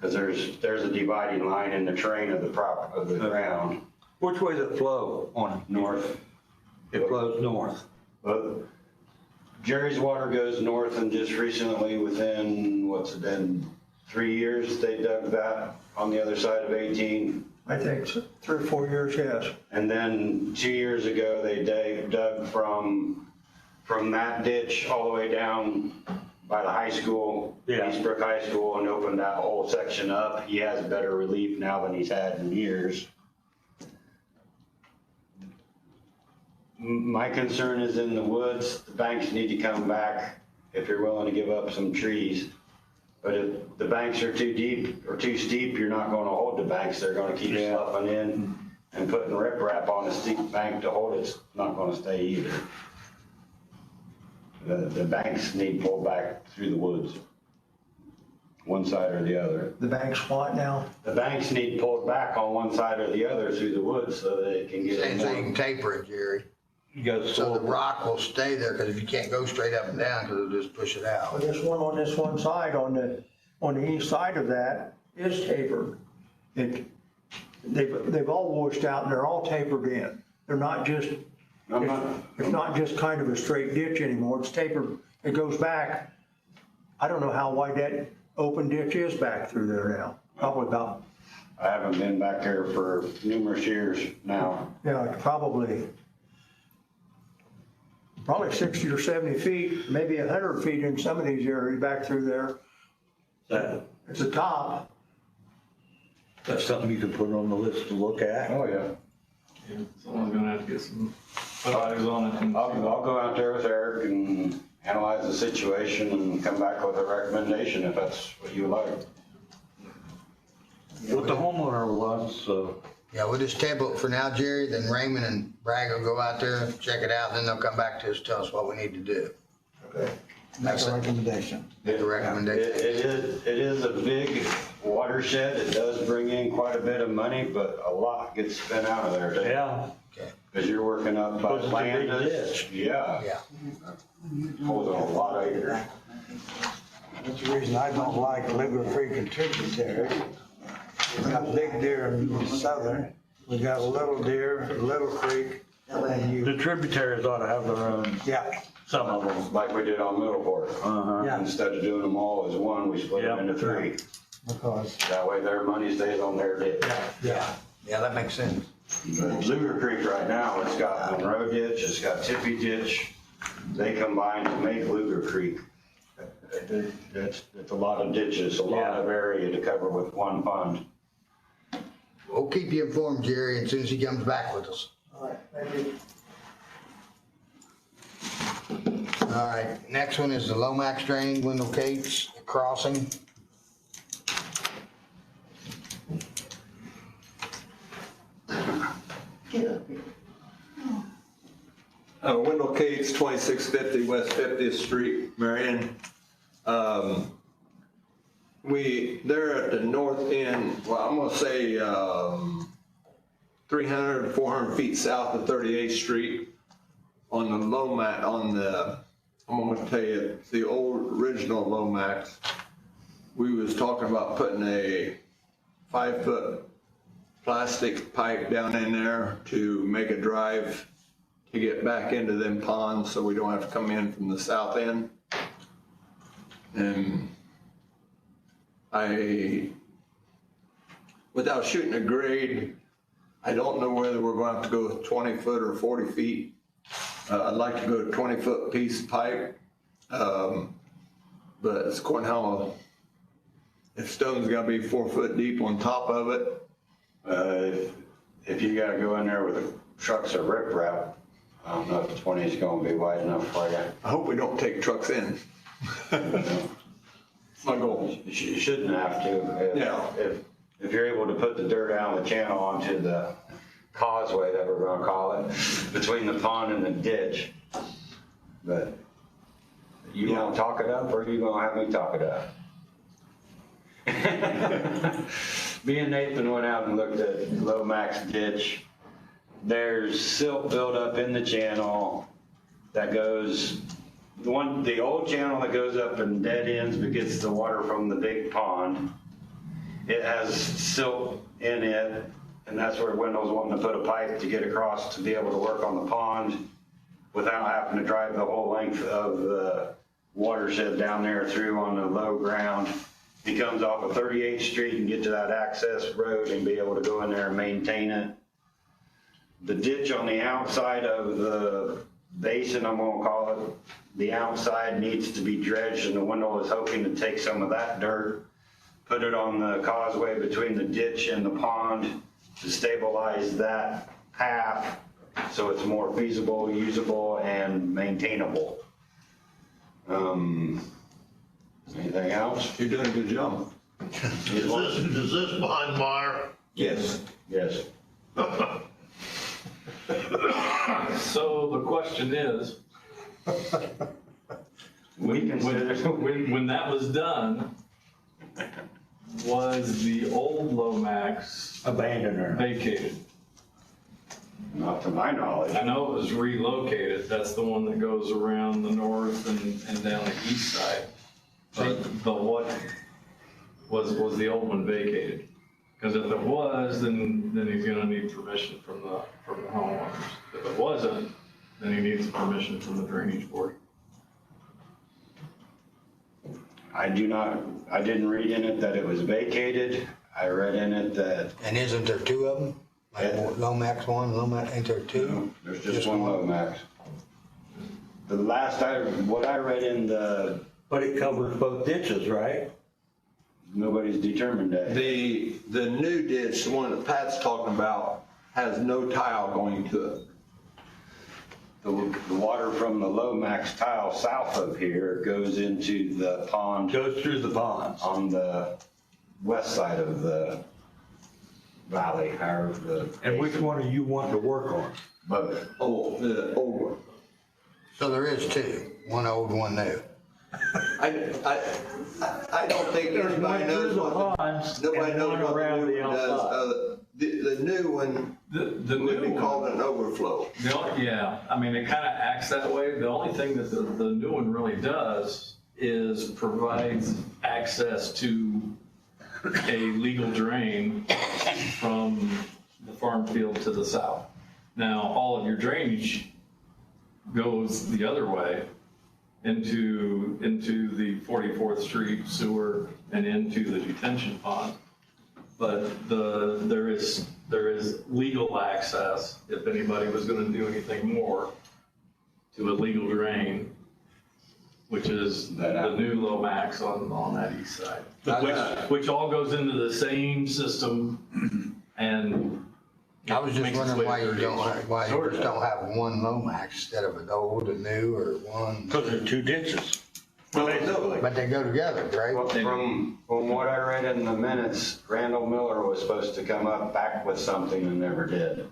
because there's a dividing line in the terrain of the ground. Which way does it flow on? North. It flows north. But Jerry's water goes north, and just recently, within, what's it been, 3 years, they dug that on the other side of 18. I think 3 or 4 years, yes. And then 2 years ago, they dug from that ditch all the way down by the high school, Eastbrook High School, and opened that whole section up. He has better relief now than he's had in years. My concern is in the woods. The banks need to come back if you're willing to give up some trees. But if the banks are too deep or too steep, you're not going to hold the banks. They're going to keep sloughing in and putting riprap on a steep bank to hold it. It's not going to stay either. The banks need pulled back through the woods, one side or the other. The bank's what now? The banks need pulled back on one side or the other through the woods so that it can get So you in. can taper it, Jerry. You got So the rock will stay there, because if you can't go straight up and down, because it'll just push it out. This one on this one side, on the east side of that is tapered. They've all washed out and they're all tapered in. They're not just, it's not just kind of a straight ditch anymore. It's tapered. It goes back. I don't know how wide that open ditch is back through there now. Probably about, I haven't been back there for numerous years now. yeah, probably 60 or 70 feet, maybe 100 feet in some of these areas back through there. It's a top. That's something you can put on the list to look at. Oh, yeah. Yeah, someone's gonna have to get some eyes on it. And I'll go out there with Eric and analyze the situation and come back with a recommendation if that's what you like. What the homeowner wants, Yeah, we'll just table it for now, Jerry, then Raymond and Bragg will go out there, check it out, and then they'll come back to us, tell us what we need to do. Okay. Make a recommendation. Make a recommendation. It is a big watershed. It does bring in quite a bit of money, but a lot gets spent out of there too. yeah, Because you're working up by Because it's a big Landis. ditch. Yeah. Yeah. Holds a lot of acres. That's the reason I don't like Liver Creek and tributary. We got big deer in southern, we got a little deer, Little Creek, and the you, tributaries ought to have their own, yeah, some of them. Like we did on Middleport. Uh-huh. Yeah. Instead of doing them all as one, we split them Yeah. into 3. because, That way their money stays on their ditch. yeah. Yeah, that makes sense. But Luger Creek right now, it's got Monroe Ditch, it's got Tippy Ditch. They combined to make Luger Creek. It's a lot of ditches, a lot of area to cover with one pond. We'll keep you informed, Jerry, as soon as he comes back with us. All right, thank you. All right, next one is the Lomax drain, Wendell Cates crossing. Get up here. Wendell Cates, 2650 West 50th Street, Marion. They're at the north end, well, I'm gonna say 300, 400 feet south of 38th Street on the Lomax, I'm gonna tell you, the old original Lomax. We was talking about putting a 5-foot plastic pipe down in there to make a drive to get back into them ponds so we don't have to come in from the south end. And without shooting a grade, I don't know whether we're going to have to go 20 foot or 40 feet. I'd like to go to 20-foot piece of pipe. But it's according how, if stone's gotta be 4 foot deep on top of it. If you gotta go in there with the trucks or riprap, I don't know if the 20 is gonna be wide enough for you. I hope we don't take trucks in. It's my goal. You shouldn't have to. Yeah. If you're able to put the dirt out of the channel onto the causeway that we're gonna call it, between the pond and the ditch. But you wanna talk it up or you gonna have me talk it up? Me and Nathan went out and looked at Lomax ditch. There's silt buildup in the channel that goes, the old channel that goes up and dead ends but gets the water from the big pond. It has silt in it, and that's where Wendell's wanting to put a pipe to get across to be able to work on the pond without having to drive the whole length of the watershed down there through on the low ground. He comes off of 38th Street and get to that access road and be able to go in there and maintain it. The ditch on the outside of the basin, I'm gonna call it, the outside needs to be dredged, and the Wendell is hoping to take some of that dirt, put it on the causeway between the ditch and the pond to stabilize that path so it's more feasible, usable, and maintainable. Anything else? You're doing a good job. Is this behind Meyer? Yes. Yes. So the question is, We consider. when that was done, was the old Lomax Abandon her. vacated? Not to my knowledge. I know it was relocated. That's the one that goes around the north and down the east side. But what was the old one vacated? Because if it was, then he's gonna need permission from the homeowners. If it wasn't, then he needs permission from the drainage board. I didn't read in it that it was vacated. I read in it that And isn't there two of them? Like Yeah. Lomax one, Lomax, ain't there two? there's just one Lomax. What I read in the, But it covers both ditches, right? Nobody's determined that. The new ditch, the one that Pat's talking about, has no tile going to it. The water from the Lomax tile south of here goes into the pond Goes through the ponds. on the west side of the valley, however the. And which one are you wanting to work on? Both. Oh, the old one. So there is two, one old, one new. I don't think There's anybody one knows through the what ponds nobody and knows one what around the the new one does. outside. The new one The would new be one. called an overflow. Yeah, I mean, it kind of acts that way. The only thing that the new one really does is provides access to a legal drain from the farm field to the south. Now, all of your drainage goes the other way into the 44th Street sewer and into the detention pond. But there is legal access, if anybody was gonna do anything more, to a legal drain, which is the new Lomax on that east side. Which all goes into the same system and. I was just makes its wondering way why you through. don't, why you just don't have one Lomax instead of an old, a new, or one, Because they're two ditches. but they go together, right? From what I read in the minutes, Randall Miller was supposed to come up back with something and never did.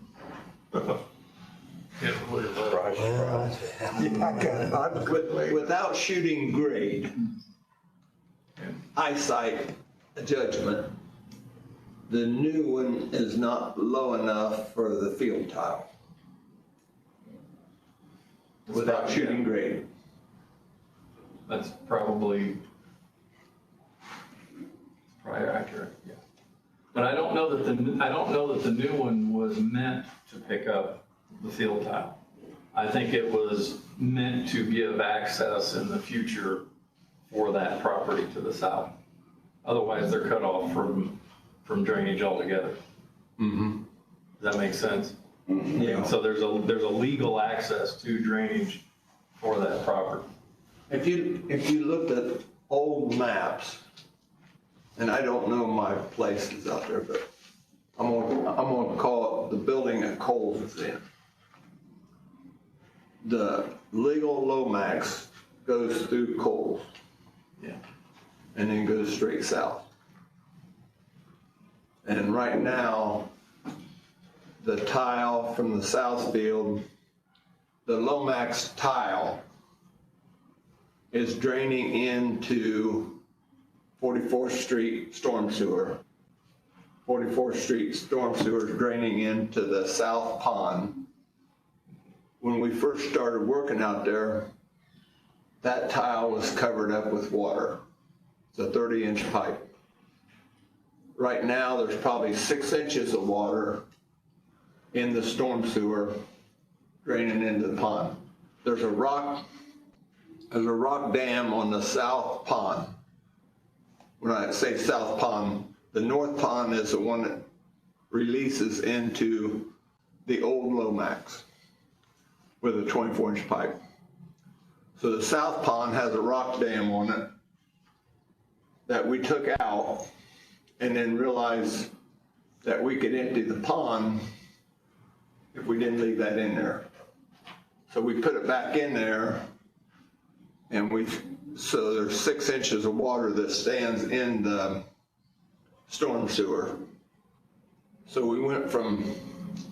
Without shooting grade, eyesight judgment, the new one is not low enough for the field tile. Without shooting grade. That's probably accurate, yeah. But I don't know that the new one was meant to pick up the field tile. I think it was meant to give access in the future for that property to the south. Otherwise, they're cut off from drainage altogether. Mm-hmm. Does that make sense? Yeah. So there's a legal access to drainage for that property. If you looked at old maps, and I don't know my places out there, but I'm gonna call it the building that Coles is in. The legal Lomax goes through Coles. Yeah. And then goes straight south. And right now, the tile from the south field, the Lomax tile is draining into 44th Street storm sewer. 44th Street storm sewer is draining into the south pond. When we first started working out there, that tile was covered up with water. It's a 30-inch pipe. Right now, there's probably 6 inches of water in the storm sewer draining into the pond. There's a rock dam on the south pond. When I say south pond, the north pond is the one that releases into the old Lomax with a 24-inch pipe. So the south pond has a rock dam on it that we took out and then realized that we could empty the pond if we didn't leave that in there. So we put it back in there, and so there's 6 inches of water that stands in the storm sewer. So we went from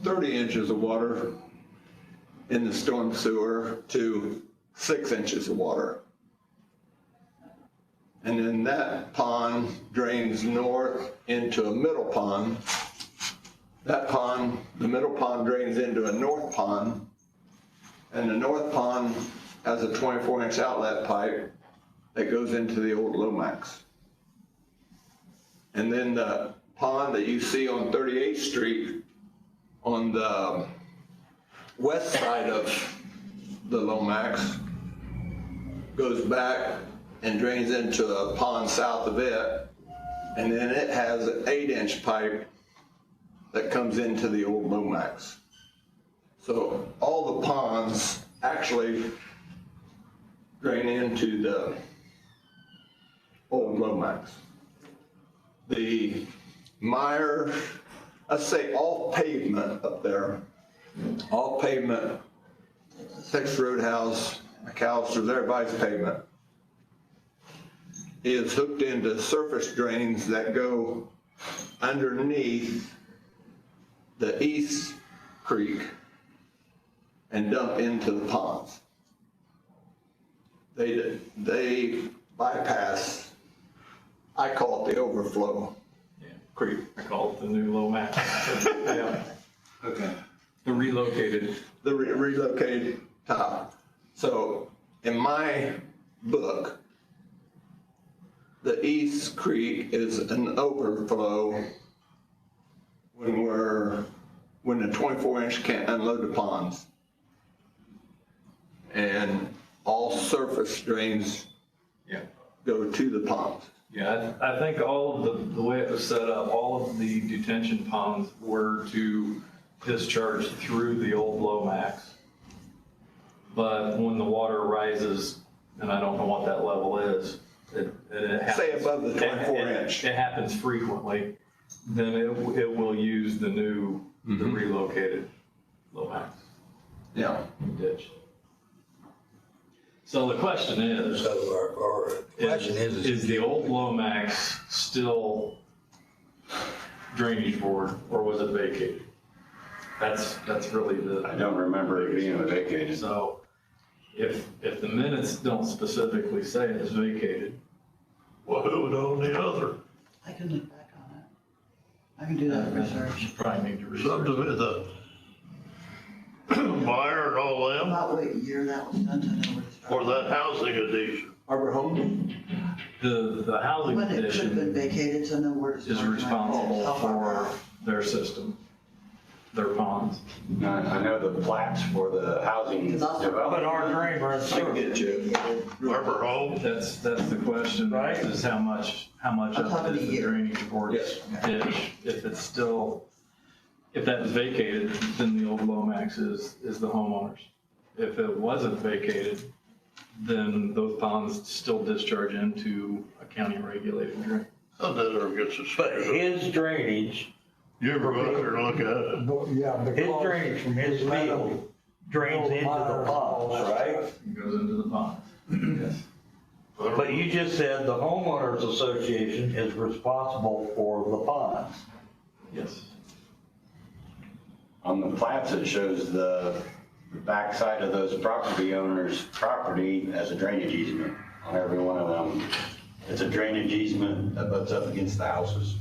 30 inches of water in the storm sewer to 6 inches of water. And then that pond drains north into a middle pond. That pond, the middle pond drains into a north pond, and the north pond has a 24-inch outlet pipe that goes into the old Lomax. And then the pond that you see on 38th Street on the west side of the Lomax goes back and drains into a pond south of it, and then it has an 8-inch pipe that comes into the old Lomax. So all the ponds actually drain into the old Lomax. the Meyer, let's say all pavement up there, all pavement, Texas Roadhouse, McAllister's, everybody's pavement, is hooked into surface drains that go underneath the East Creek and dump into the ponds. They bypass, I call it the overflow creek. I call it the new Lomax. Yeah, Okay. the relocated. The relocated top. So in my book, the East Creek is an overflow when the 24-inch can't unload the ponds. And all surface drains Yeah. go to the ponds. Yeah, I think all of the way it was set up, all of the detention ponds were to discharge through the old Lomax. But when the water rises, and I don't know what that level is, it happens. Say above the 24-inch. It happens frequently, then it will use the new, the relocated Lomax Yeah. ditch. So the question is, So our question is the old Lomax still drainage board, or was it vacated? That's really I the, don't remember it being vacated. so if the minutes don't specifically say it's vacated, Well, who would own the other? I can look back on it. I can do that research. you probably need to research. Subdivision, the Meyer and all them, About what year that was done to know where to start. or that housing addition? Arbor Home? The housing When it could have been addition vacated to know where to start. is responsible How far for out. their system, their ponds. I know the plats for the housing Because also- development. But our drain runs I can through. get you. Arbor Home? That's the question, Right. is how much I'm of talking it is a the year. drainage board's Yes. ditch? If it's still, if that was vacated, then the old Lomax is the homeowners. If it wasn't vacated, then those ponds still discharge into a county regulated drain. How that ever gets But us? his drainage, You ever go out there and look at it? But, yeah, his because drainage from his field drains into the ponds, right? It goes into the pond. Yes. But you just said the homeowners association is responsible for the ponds. Yes. On the plats, it shows the backside of those property owners' property as a drainage easement on every one of them. It's a drainage easement that butts up against the houses.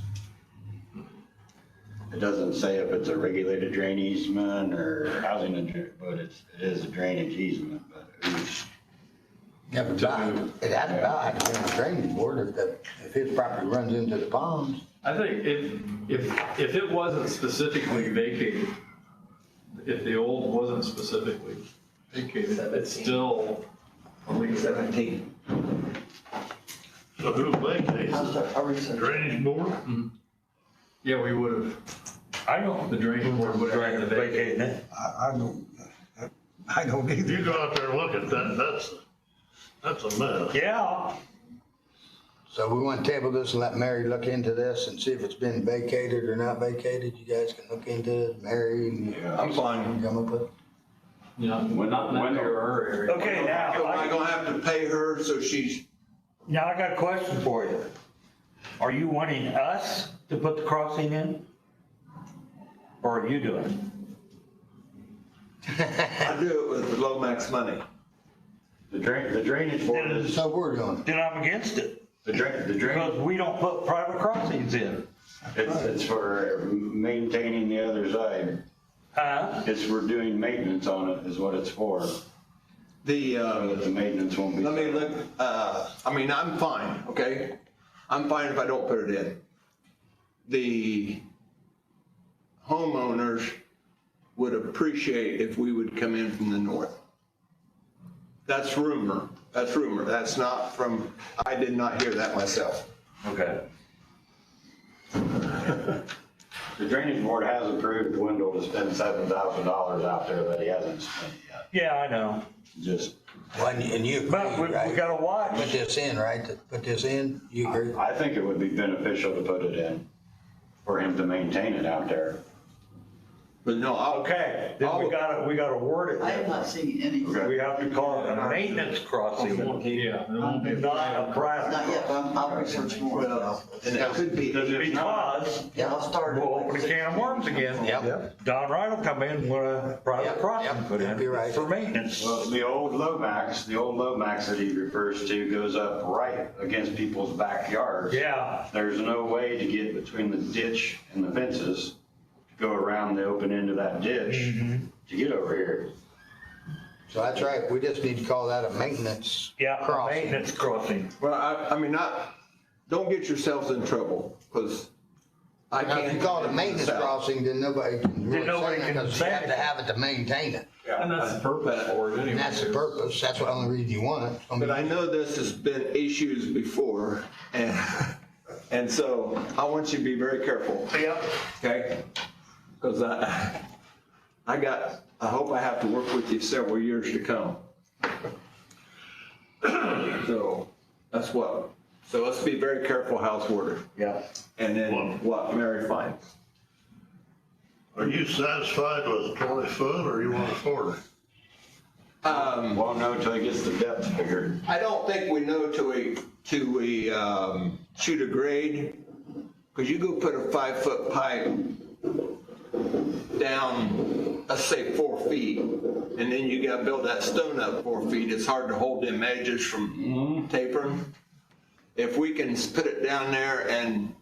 It doesn't say if it's a regulated drain easement or housing, but it is a drainage easement, but who's Yeah, but it had to be a drainage board if his property runs into the ponds. I think if it wasn't specifically vacated, if the old wasn't specifically vacated, it's still a legal. 17. So who vacates I'll it? start, I'll research. Drainage board? Yeah, we would have, I don't. the drainage board would have had to vacate. Vacating it. I don't You either. go out there and look at that, that's a mess. Yeah. So we want to table this and let Mary look into this and see if it's been vacated or not vacated. You guys can look into it, Mary, and I'm fine. come up with. You know, not in that area or her area. Okay, Am I now, gonna have to pay her so she's, now I got a question for you. Are you wanting us to put the crossing in? Or are you doing I do it with the Lomax money. the drainage board is, So we're doing it? Then I'm against it, the drain, because we don't put private crossings in. it's for maintaining the other side. Huh? It's for doing maintenance on it is what it's for, so The, that the maintenance won't be. let me look, I mean, I'm fine, okay? I'm fine if I don't put it in. The homeowners would appreciate if we would come in from the north. That's rumor, that's not from, I did not hear that myself. Okay. The drainage board has approved Dwindle to spend $7,000 out there that he hasn't spent yet. Yeah, I know. Just Well, and you But agree, we right? gotta Put watch. this in, right? Put this in, you agree? I think it would be beneficial to put it in for him to maintain it out there. But no, Okay, then we gotta word I have it. not seen anything. We have to call it a maintenance crossing, Yeah. it won't be- not a private. Not yet, but I'll research more. and it could be, Because Yeah, I'll start. we'll open a can of worms again. Yep. Don Wright will come in with a private Yep, crossing yep, put in you're right. for maintenance. Well, the old Lomax that he refers to goes up right against people's backyards. Yeah, There's no way to get between the ditch and the fences, to go around the open end of that ditch to get over here. So that's right. We just need to call that a maintenance yeah, a crossing. maintenance crossing. well, I mean, don't get yourselves in trouble, because I Now, can't. if you call it a maintenance crossing, then nobody can really nobody say can that, because you say have to it. have it to maintain it. And that's the purpose for it anyway. And that's the purpose. That's the only reason you want it. But I know this has been issues before, and so I want you to be very careful, Yep. okay? Because I hope I have to work with you several years to come. So, so let's be very careful how it's worded, Yeah. and then what Mary finds. Are you satisfied with 20 foot or you want 40? Won't know until he gets the depth figured. I don't think we know till we shoot a grade, because you go put a 5-foot pipe down, let's say 4 feet, and then you gotta build that stone up 4 feet, it's hard to hold them edges from tapering. If we can put it down there and,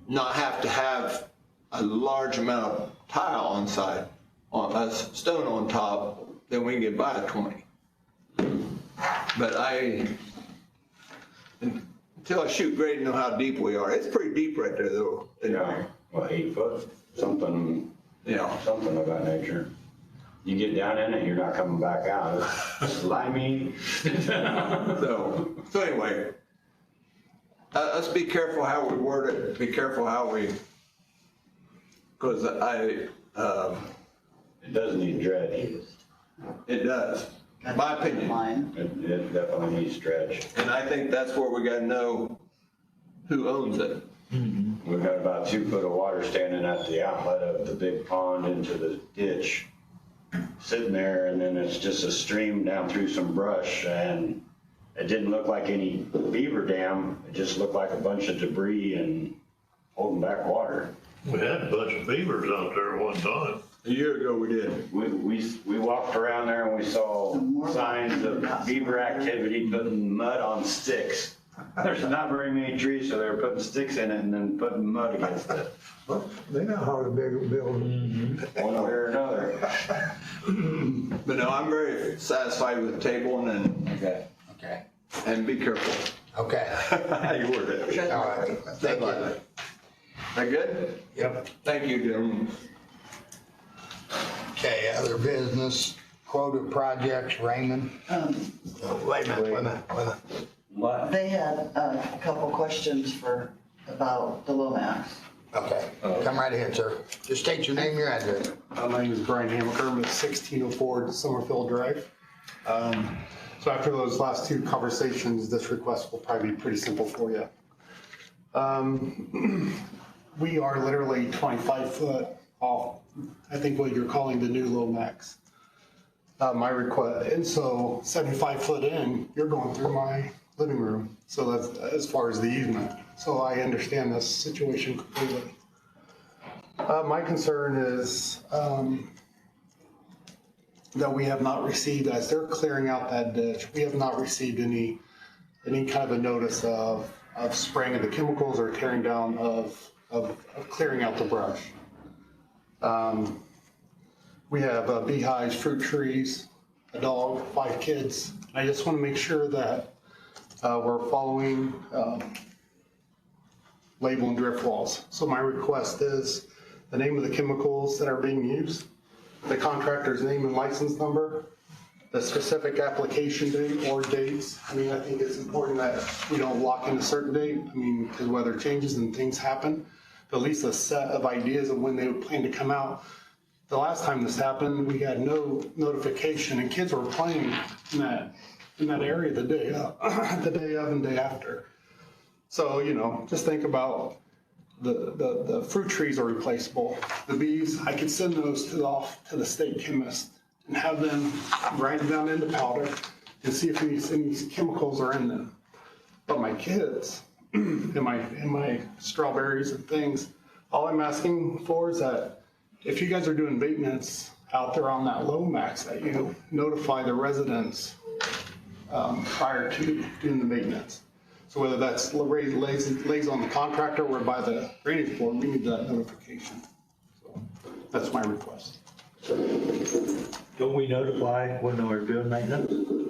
not have to have a large amount of tile on side, on a stone on top, then we can get by at 20. But until I shoot grade and know how deep we are, it's pretty deep right there though. Yeah, well, 8 foot, something Yeah. of that nature. You get down in it, you're not coming back out. It's slimy. So anyway, let's be careful how we word it, be careful how we, because It does need dredge. it does, my opinion. Mine. It definitely needs dredge. And I think that's where we gotta know who owns it. We've got about 2 foot of water standing at the outlet of the big pond into the ditch, sitting there, and then it's just a stream down through some brush, and it didn't look like any beaver dam, it just looked like a bunch of debris and holding back water. We had a bunch of beavers out there at one time. A year ago we did. We walked around there and we saw signs of beaver activity, putting mud on sticks. There's not very many trees, so they were putting sticks in it and then putting mud against it, Well, they know how to build. one way or another. But no, I'm very satisfied with the table Okay. Okay. and be careful Okay. how you word it. All right. Thank you. That good? Yep. Thank you, gentlemen. Okay, other business, quota projects, Raymond. Wait a minute. What? They had a couple questions about the Lomax. Okay, come right ahead, sir. Just state your name and your address. My name is Brian Hamaker. I'm at 1604 Summerfield Drive. So after those last two conversations, this request will probably be pretty simple for you. We are literally 25 foot off, I think what you're calling the new Lomax. My request, and so 75 foot in, you're going through my living room. So that's as far as the easement. So I understand this situation completely. My concern is that we have not received, as they're clearing out that ditch, we have not received any kind of a notice of spraying of the chemicals or tearing down of clearing out the brush. We have beehives, fruit trees, a dog, 5 kids. I just want to make sure that we're following label and drift walls. So my request is the name of the chemicals that are being used, the contractor's name and license number, the specific application date or dates. I mean, I think it's important that we don't lock in a certain date. I mean, because weather changes and things happen, but at least a set of ideas of when they would plan to come out. the last time this happened, we had no notification and kids were playing in that area the day of, the day of and day after. So, you know, just think about the fruit trees are replaceable. The bees, I could send those off to the state chemist and have them grind them down into powder and see if any chemicals are in them. But my kids, in my strawberries and things, all I'm asking for is that if you guys are doing maintenance out there on that Lomax, that you notify the residents prior to doing the maintenance. So whether that's lays on the contractor or by the drainage board, we need that notification. So that's my request. Don't we notify when we're doing maintenance?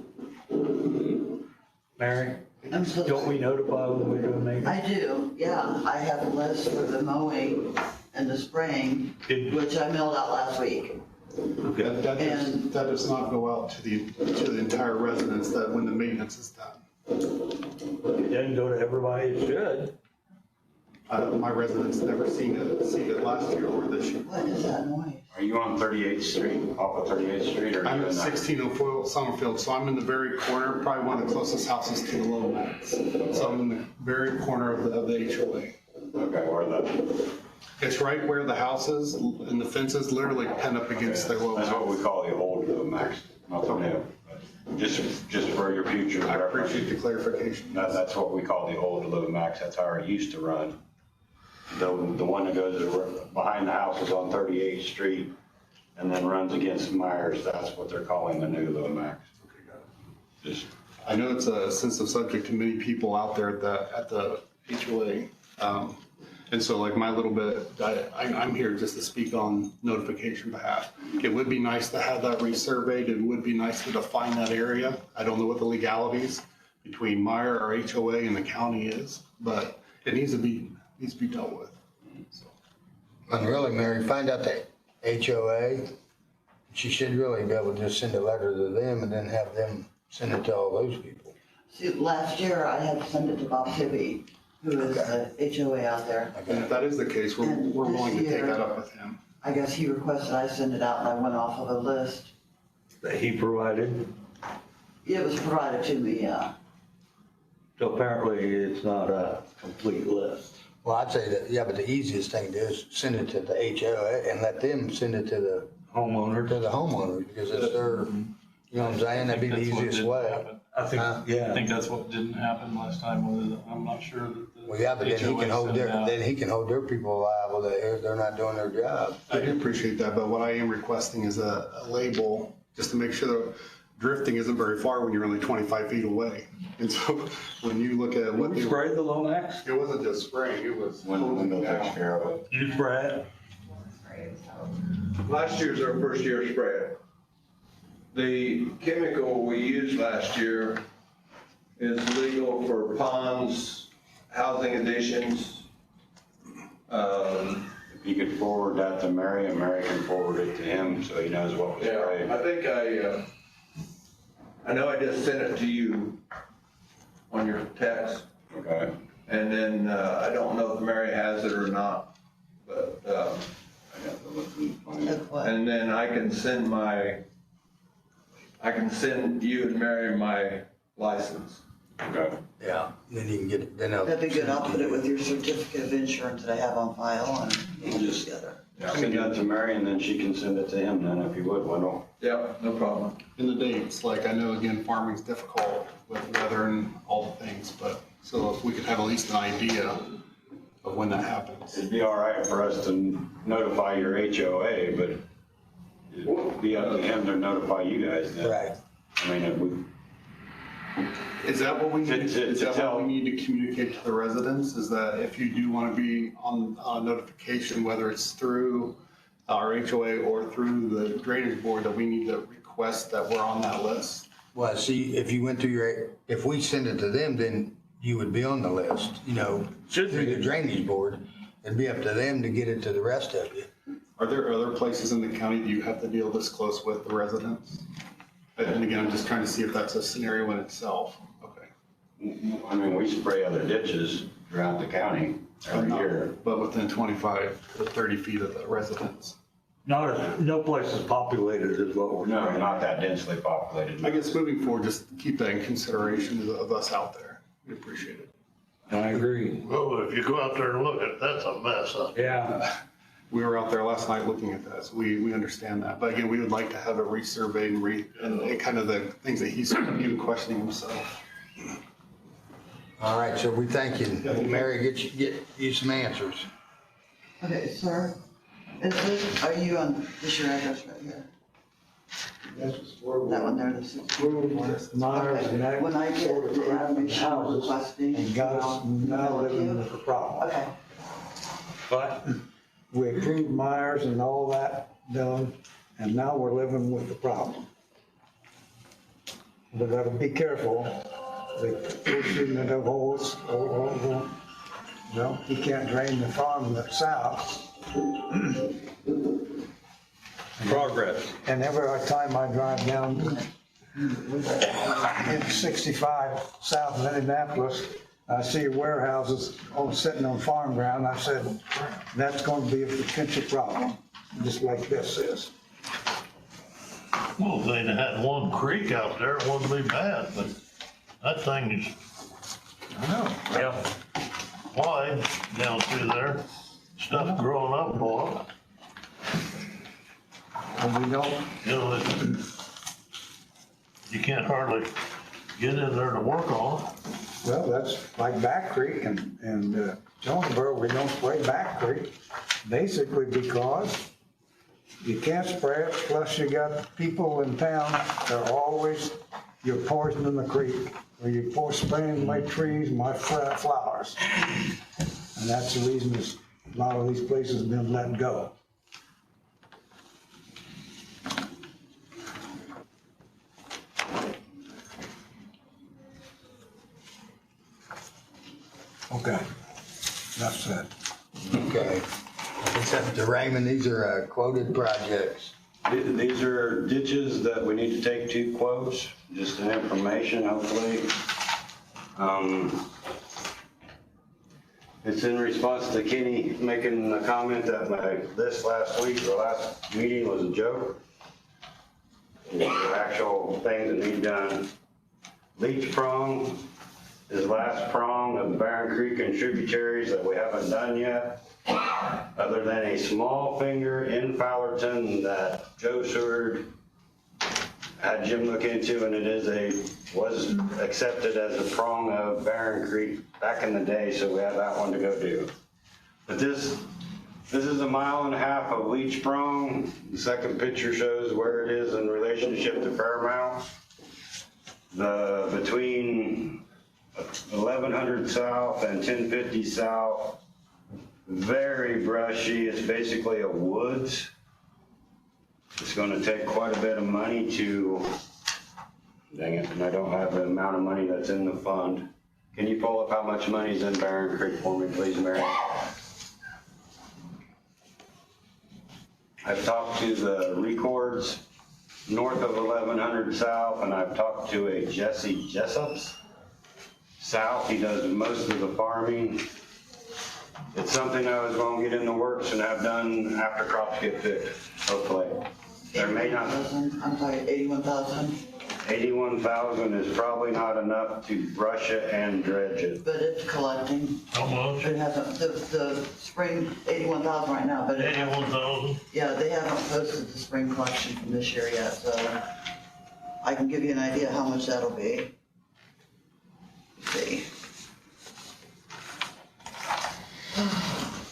Mary, I'm so. don't we notify when we're doing maintenance? I do, yeah. I have a list for the mowing and the spraying, which I mailed out last week. That does not go out to the entire residence that when the maintenance is done. It doesn't go to everybody, it should. My residents never seen it last year or this year. What is that noise? Are you on 38th Street, off of 38th Street, or? are I'm you at in that- 1604 Summerfield, so I'm in the very corner, probably one of the closest houses to the Lomax. So I'm in the very corner of the HOA. Okay, where the, It's right where the house is, and the fence is literally pinned up against the that's Lomax. what we call the old Lomax, not the new. Just for your future I reference. appreciate the clarification. That's what we call the old Lomax, that's how it used to run. The one that goes behind the house is on 38th Street and then runs against Myers, that's what they're calling the new Lomax. Just, I know it's a sensitive subject to many people out there at the HOA. And so like my little bit, I'm here just to speak on notification behalf. It would be nice to have that resurveyed. It would be nice to define that area. I don't know what the legalities between Meyer, our HOA, and the county is, but it needs to be dealt with. So. And really, Mary, find out the HOA, she should really be able to just send a letter to them and then have them send it to all those people. See, last year I had to send it to Bob Tibby, who is the HOA out there. And if that is the case, we're And willing to this take year- that up with him. I guess he requested I send it out and I went off of a list. That he provided, It was provided to me, yeah. so apparently it's not a complete list. Well, I'd say that, yeah, but the easiest thing to do is send it to the HOA and let them send it to the Homeowner, homeowner, because it's their, you know what I'm saying, that'd be the That's what easiest didn't way. happen. I think, Huh? I yeah, think that's what didn't happen last time, I'm not sure that the. Well, yeah, but then he HOA can hold sent out- then he can hold their people liable that they're not doing their job. I do appreciate that, but what I am requesting is a label, just to make sure the drifting isn't very far when you're only 25 feet away. And so when you look at what we they, sprayed the Lomax, it wasn't just spraying, it was when closing they'll take down. care of it. you spray it, Last year's our first year spraying. The chemical we used last year is legal for ponds, housing additions. If you could forward that to Mary, and Mary can forward it to him, so he knows what was Yeah, sprayed. I think I know I just sent it to you on your text, Okay, and then, I don't know if Mary has it or not, but, I have to look and find it. That's what, and then I can send you and Mary my license. Okay, Yeah. Then you can get it, then they'll. that'd be good. I'll put it with your certificate of insurance that I have on file and get it together. send that to Mary, and then she can send it to him then, if you would, Wendell. Yeah, no problem. In the dates, like I know again, farming's difficult with weather and all the things, but so if we could have at least an idea of when that happens. It'd be all right for us to notify your HOA, but it'd be up to him to notify you guys then. Right. I mean, if we, Is that what we need, is that tell- what we need to communicate to the residents? Is that if you do want to be on notification, whether it's through our HOA or through the drainage board, that we need to request that we're on that list? Well, see, if you went through if we send it to them, then you would be on the list, you know, Should through be. the drainage board. It'd be up to them to get it to the rest of you. Are there other places in the county that you have to deal this close with the residents? And again, I'm just trying to see if that's a scenario in itself. Okay. I mean, we spray other ditches throughout the county every year. But within 25 to 30 feet of the residents. No place is populated is what we're No, saying. not that densely populated. I guess moving forward, just keep that in consideration of us out there. We appreciate it. I agree. Well, if you go out there and look at it, that's a mess up. Yeah. We were out there last night looking at that, so we understand that. But again, we would like to have it resurveyed and kind of the things that he's even questioning himself. All right, so we thank you. Mary, get you some answers. Okay, sir, are you on, this your address right here? That one there, this is. Myers and that. When I get the information Houses, requesting. and got us now living with the problem. Okay, But We approved Myers and all that done, and now we're living with the problem. We gotta be careful, they pushing into holes, no, you can't drain the farm that's south. progress. And every time I drive down in 65 south of Indianapolis, I see warehouses all sitting on farm ground. I said, that's going to be a potential problem, just like this is. Well, if they'd had one creek out there, it wouldn't be bad, but that thing is, I know, Yeah. wide down through there, stuff growing up on it. And we don't, You know, you can't hardly get in there to work on it. well, that's like Back Creek and Jonesboro, we don't spray Back Creek, basically because you can't spray it, plus you got people in town that are always, you're poisoning the creek, or you're spraying my trees, my flowers. And that's the reason a lot of these places have been let go. Okay, that's it. Okay. Except to Raymond, these are quoted projects. These are ditches that we need to take 2 quotes, just an information, hopefully. It's in response to Kenny making the comment that my list last week, or last meeting, was a joke. The actual things that need done. Leach prong is last prong of the Barron Creek and tributaries that we haven't done yet. Other than a small finger in Fowlerton that Joe Seward had Jim look into, and was accepted as a prong of Barron Creek back in the day, so we have that one to go do. But this is 1.5 miles of leach prong. The second picture shows where it is in relationship to Fairmount. Between 1100 south and 1050 south, very brushy. It's basically a woods. It's going to take quite a bit of money to, dang it, and I don't have the amount of money that's in the fund. Can you pull up how much money's in Barron Creek for me, please, Mary? I've talked to the records north of 1100 south, and I've talked to a Jesse Jessup's south. He does most of the farming. It's something I was going to get in the works and have done after crops get fixed, hopefully. There may not, 81,000, 81,000 is probably not enough to brush it and dredge it. but it's collecting. How much? It hasn't, the spring, 81,000 right now, but 81,000? yeah, they haven't posted the spring collection from this year yet, so I can give you an idea how much that'll be. Let's see.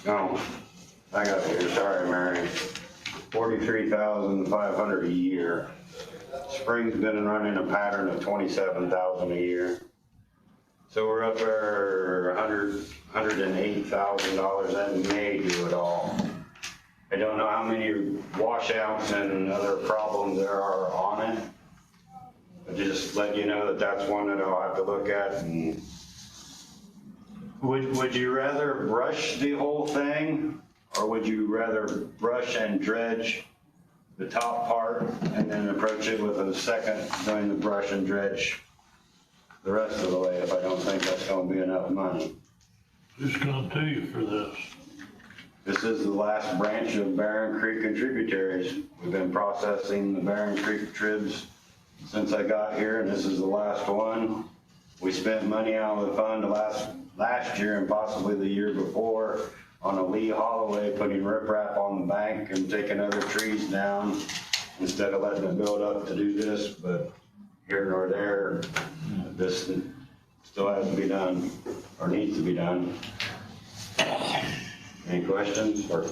No, I got it here, sorry, Mary. 43,500 a year. Spring's been running a pattern of 27,000 a year. So we're up there $108,000, that may do it all. I don't know how many washouts and other problems there are on it. But just let you know that that's one that I'll have to look at. And would you rather brush the whole thing, or would you rather brush and dredge the top part and then approach it with a second doing the brush and dredge the rest of the way if I don't think that's gonna be enough money? Who's gonna do you for this? This is the last branch of Barron Creek and tributaries. We've been processing the Barron Creek tribs since I got here, and this is the last one. We spent money out of the fund last year and possibly the year before on a Lee Holloway, putting riprap on the bank and taking other trees down instead of letting it build up to do this, but here nor there, this still has to be done, or needs to be done. Any questions, or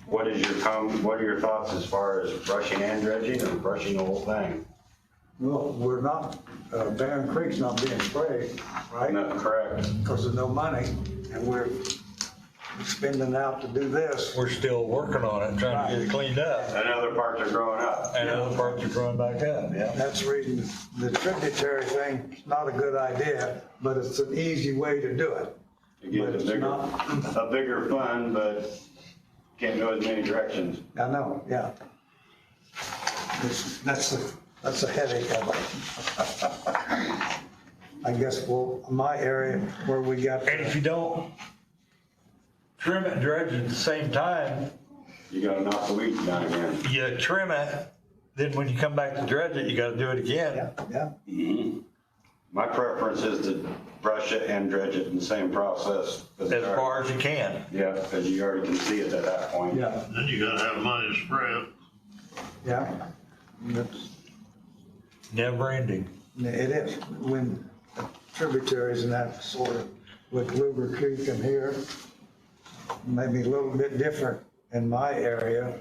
what are your thoughts as far as brushing and dredging, or brushing the whole thing? Well, we're not, Barron Creek's not being sprayed, right? Not correct. Because of no money, and we're spending out to do this. We're still working on it, trying to get it cleaned up. And other parts are growing up. And other parts are growing back up, yeah. That's the reason the tributary thing is not a good idea, but it's an easy way to do it. To get But it's a bigger fund, but can't go as many directions. I know, yeah. That's a headache of it. I guess, well, my area where we got. And if you don't trim it and dredge it at the same time, You gotta knock the weeds down again. you trim it, then when you come back to dredge it, you gotta do it again. Yeah, My preference is to brush it and dredge it in the same process. As far as you can. Yeah, because you already can see it at that point. yeah, Then you gotta have money to spray it. yeah. It's- Never ending. It is, when tributaries and that sort of, with Luger Creek and here, maybe a little bit different in my area,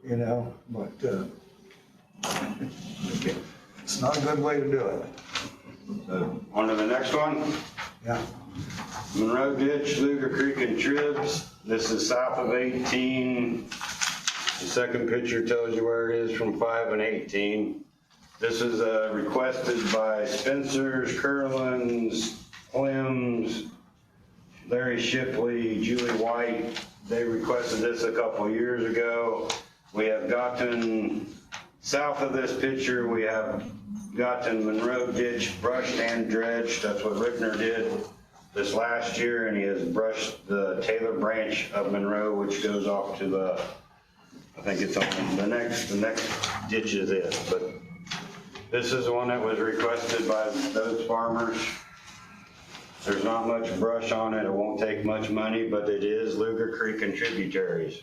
you know, but, it's not a good way to do it. On to the next one. Yeah, Monroe Ditch, Luger Creek and Tribs. This is south of 18. The second picture tells you where it is from 5 and 18. This is requested by Spencer's, Curlin's, Clem's, Larry Shipley, Julie White. They requested this a couple years ago. We have gotten, south of this picture, we have gotten Monroe Ditch brushed and dredged. That's what Rickner did this last year, and he has brushed the Taylor branch of Monroe, which goes off to the, I think it's on the next ditch is it, but this is the one that was requested by those farmers. There's not much brush on it, it won't take much money, but it is Luger Creek and tributaries.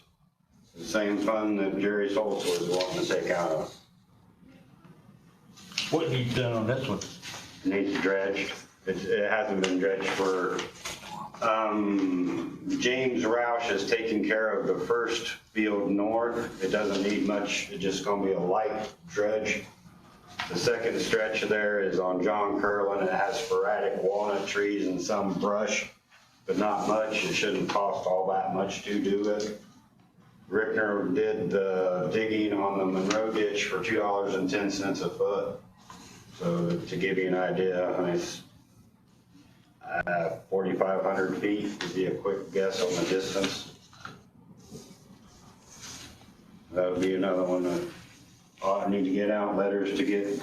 The same fund that Jerry Schultz was wanting to take out of. What needs done on this one? It needs dredged. It hasn't been dredged for, James Roush has taken care of the first field north. It doesn't need much, it's just gonna be a light dredge. The second stretch there is on John Curlin. It has sporadic walnut trees and some brush, but not much. It shouldn't cost all that much to do it. Rickner did the digging on the Monroe Ditch for $2.10 a foot. So to give you an idea, I mean, it's 4,500 feet would be a quick guess on the distance. That would be another one that I need to get out letters to get.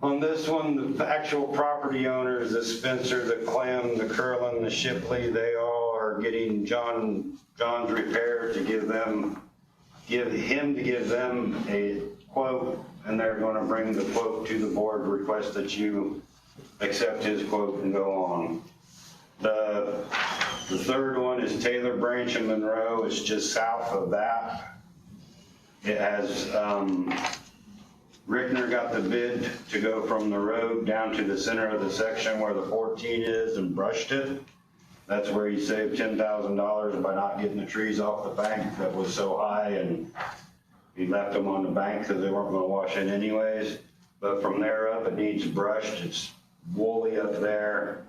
On this one, the actual property owners, the Spencer, the Clem, the Curlin, the Shipley, they all are getting John's Repair to give him a quote, and they're gonna bring the quote to the board, request that you accept his quote and go on. The third one is Taylor Branch and Monroe. It's just south of that. It has, Rickner got the bid to go from the road down to the center of the section where the 14 is and brushed it. That's where he saved $10,000 by not getting the trees off the bank that was so high, and he left them on the bank because they weren't gonna wash it anyways. But from there up, it needs brushed. It's woolly up there,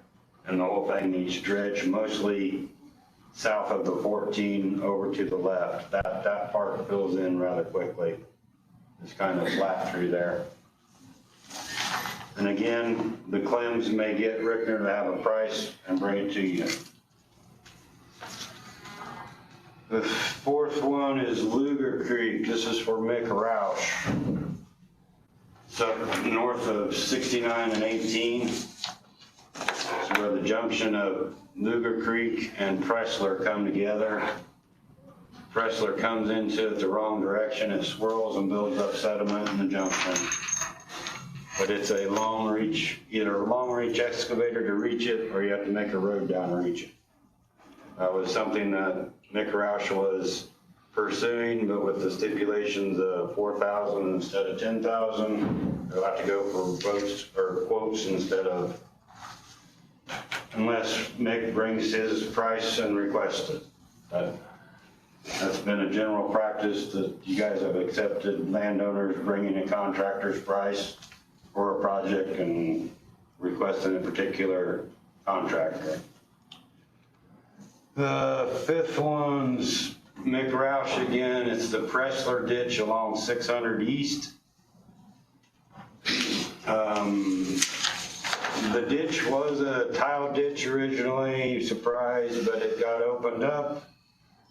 and the whole thing needs dredged, mostly south of the 14 over to the left. That part fills in rather quickly. It's kind of flat through there. And again, the Clems may get Rickner to have a price and bring it to you. The fourth one is Luger Creek. This is for Mick Roush. So north of 69 and 18. It's where the junction of Luger Creek and Pressler come together. Pressler comes into it the wrong direction, it swirls and builds up sediment in the junction. But it's a long reach, either a long reach excavator to reach it, or you have to make a road down to reach it. That was something that Mick Roush was pursuing, but with the stipulations of 4,000 instead of 10,000, they'll have to go for votes or quotes instead of, unless Mick brings his price and requests it. That's been a general practice that you guys have accepted landowners bringing a contractor's price for a project and requesting a particular contractor. The fifth one's Mick Roush again. It's the Pressler ditch along 600 East. The ditch was a tile ditch originally, surprise, but it got opened up.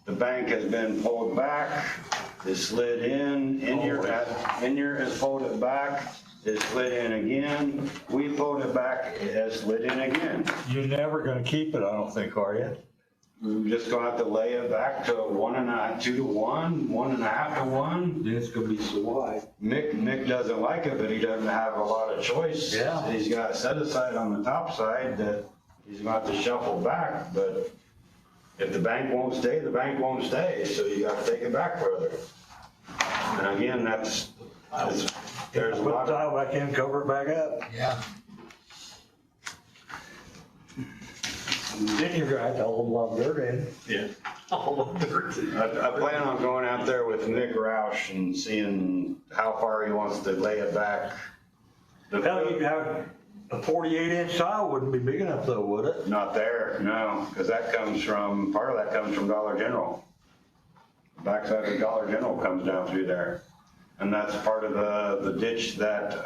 The bank has been pulled back. It slid in. Inyer has pulled it back. It slid in again. We pulled it back. It has slid in again. You're never gonna keep it, I don't think, are you? We're just gonna have to lay it back to 1.5, 2 to 1, 1.5 to 1. Then it's gonna be so wide. Mick doesn't like it, but he doesn't have a lot of choice. Yeah. He's got a set aside on the top side that he's gonna have to shuffle back, but if the bank won't stay, the bank won't stay, so you gotta take it back further. And again, there's a Put lot the of, tile back in, cover it back up. Yeah. Then you're gonna have to hold a lot of dirt in. Yeah. All of dirt. I plan on going out there with Mick Roush and seeing how far he wants to lay it back. Hell, you'd have a 48-inch tile wouldn't be big enough though, would it? Not there, no, because part of that comes from Dollar General. The backside of Dollar General comes down through there. And that's part of the ditch that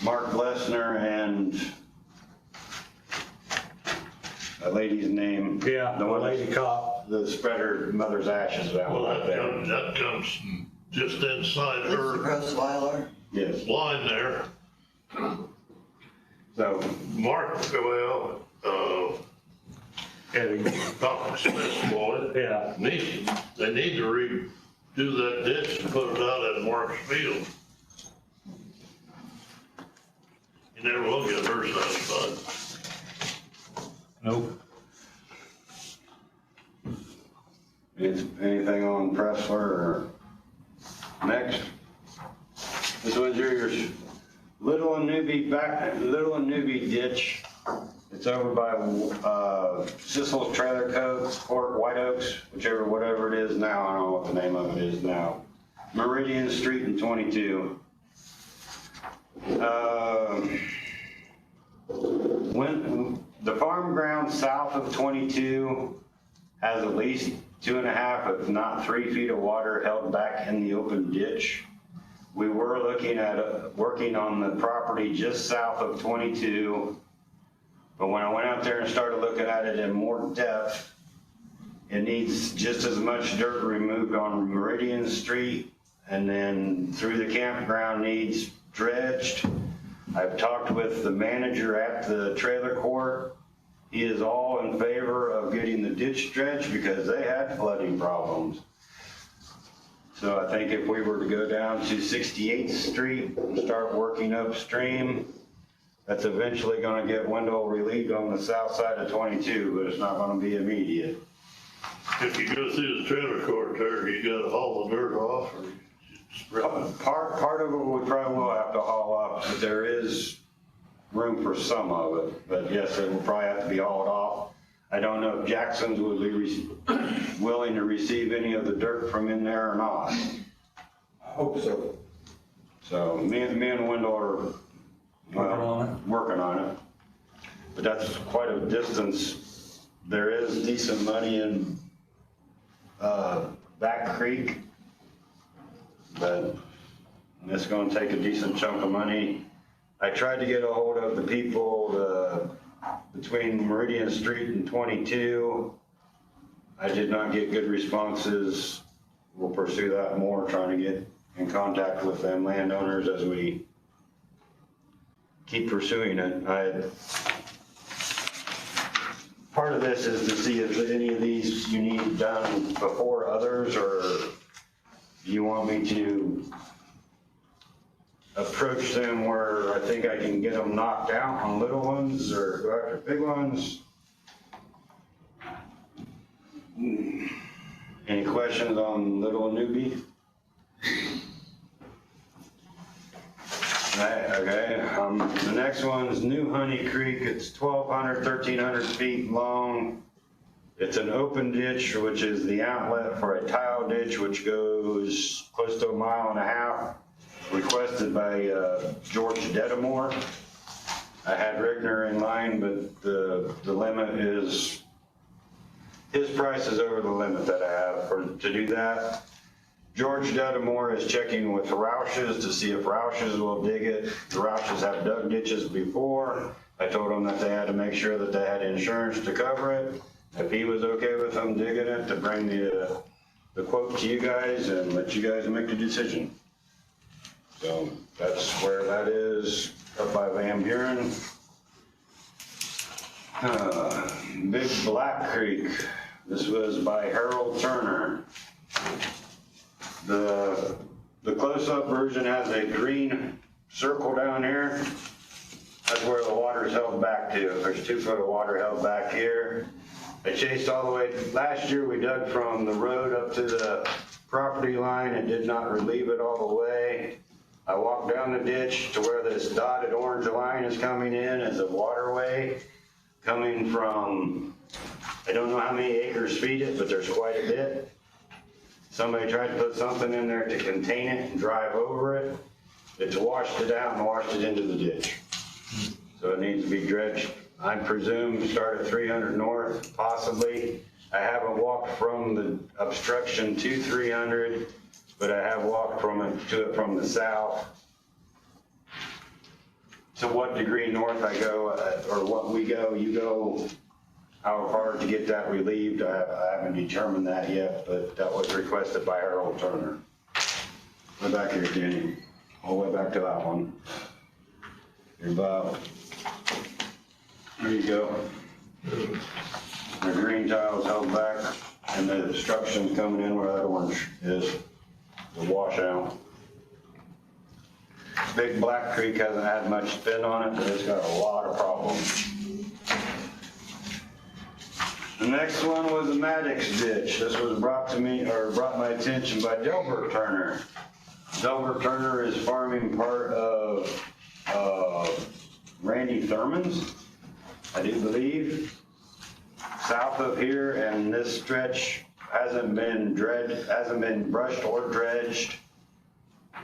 Mark Blessner and that lady's name. Yeah, the the one lady cop. the spreader mother's ashes out Well, out there. that comes just inside This is her Grossweiler. Yes, line there. so, Mark, well, Dr. Smith's boy, Yeah. they need to redo that ditch and put it out at Mark's field. You never will get her satisfied. Nope. anything on Pressler or next? This was your Little and Newbie ditch. It's over by Sissel's Trailer Court, White Oaks, whatever it is now. I don't know what the name of it is now. Meridian Street and 22. When the farm ground south of 22 has at least 2.5, if not 3 feet of water held back in the open ditch. We were looking at working on the property just south of 22, but when I went out there and started looking at it in more depth, it needs just as much dirt removed on Meridian Street, and then through the campground needs dredged. I've talked with the manager at the trailer court. He is all in favor of getting the ditch dredged because they had flooding problems. So I think if we were to go down to 68th Street and start working upstream, that's eventually gonna get window relieved on the south side of 22, but it's not gonna be immediate. If you go through the trailer court there, you gotta haul the dirt off or you spread it. Part of it we probably will have to haul up, but there is room for some of it. But yes, it will probably have to be hauled off. I don't know if Jackson's would be willing to receive any of the dirt from in there or not. Hope so. So me and Wendell are working on it. But that's quite a distance. There is decent money in Back Creek, but it's gonna take a decent chunk of money. I tried to get a hold of the people between Meridian Street and 22. I did not get good responses. We'll pursue that more, trying to get in contact with them landowners as we keep pursuing it. part of this is to see if any of these you need done before others, or you want me to approach them where I think I can get them knocked out on little ones, or go after big ones? Any questions on Little Newbie? Right, okay, the next one's New Honey Creek. It's 1,200, 1,300 feet long. It's an open ditch, which is the outlet for a tile ditch, which goes close to 1.5 miles, requested by George Dedamore. I had Rickner in line, but the limit is, his price is over the limit that I have to do that. George Dedamore is checking with Roush's to see if Roush's will dig it. The Roush's have dug ditches before. I told them that they had to make sure that they had insurance to cover it. If he was okay with them digging it, to bring the quote to you guys and let you guys make the decision. So that's where that is, up by Van Buren. Big Black Creek. This was by Harold Turner. The close-up version has a green circle down here. That's where the water is held back to. There's 2 foot of water held back here. I chased all the way. Last year we dug from the road up to the property line and did not relieve it all the way. I walked down the ditch to where this dotted orange line is coming in as a waterway coming from, I don't know how many acres feed it, but there's quite a bit. Somebody tried to put something in there to contain it and drive over it. It's washed it out and washed it into the ditch. So it needs to be dredged. I presume start at 300 north, possibly. I haven't walked from the obstruction to 300, but I have walked to it from the south. To what degree north I go, or what we go, you go, how far to get that relieved, I haven't determined that yet, but that was requested by Harold Turner. Way back here, Danny, all the way back to that one. You're about, there you go. The green tile's held back, and the obstruction's coming in where that orange is, the washout. Big Black Creek hasn't had much spin on it, but it's got a lot of problems. The next one was the Maddox ditch. This was brought to me, or brought my attention by Delbert Turner. Delbert Turner is farming part of Randy Thurman's, I do believe. South of here, and this stretch hasn't been brushed or dredged.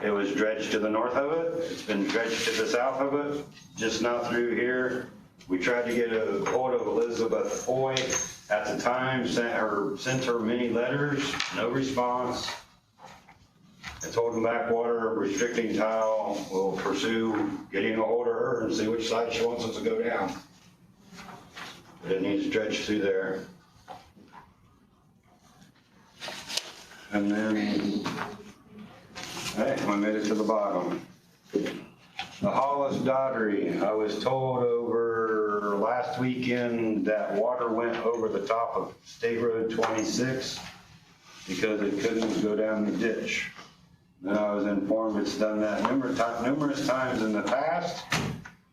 It was dredged to the north of it. It's been dredged to the south of it, just not through here. We tried to get a hold of Elizabeth Foy at the time, sent her many letters, no response. I told them backwater restricting tile will pursue getting a hold of her and see which side she wants us to go down. But it needs dredged through there. And then, hey, I made it to the bottom. The Hollis Daughtery, I was told over last weekend that water went over the top of State Road 26 because it couldn't go down the ditch. Then I was informed it's done that numerous times in the past,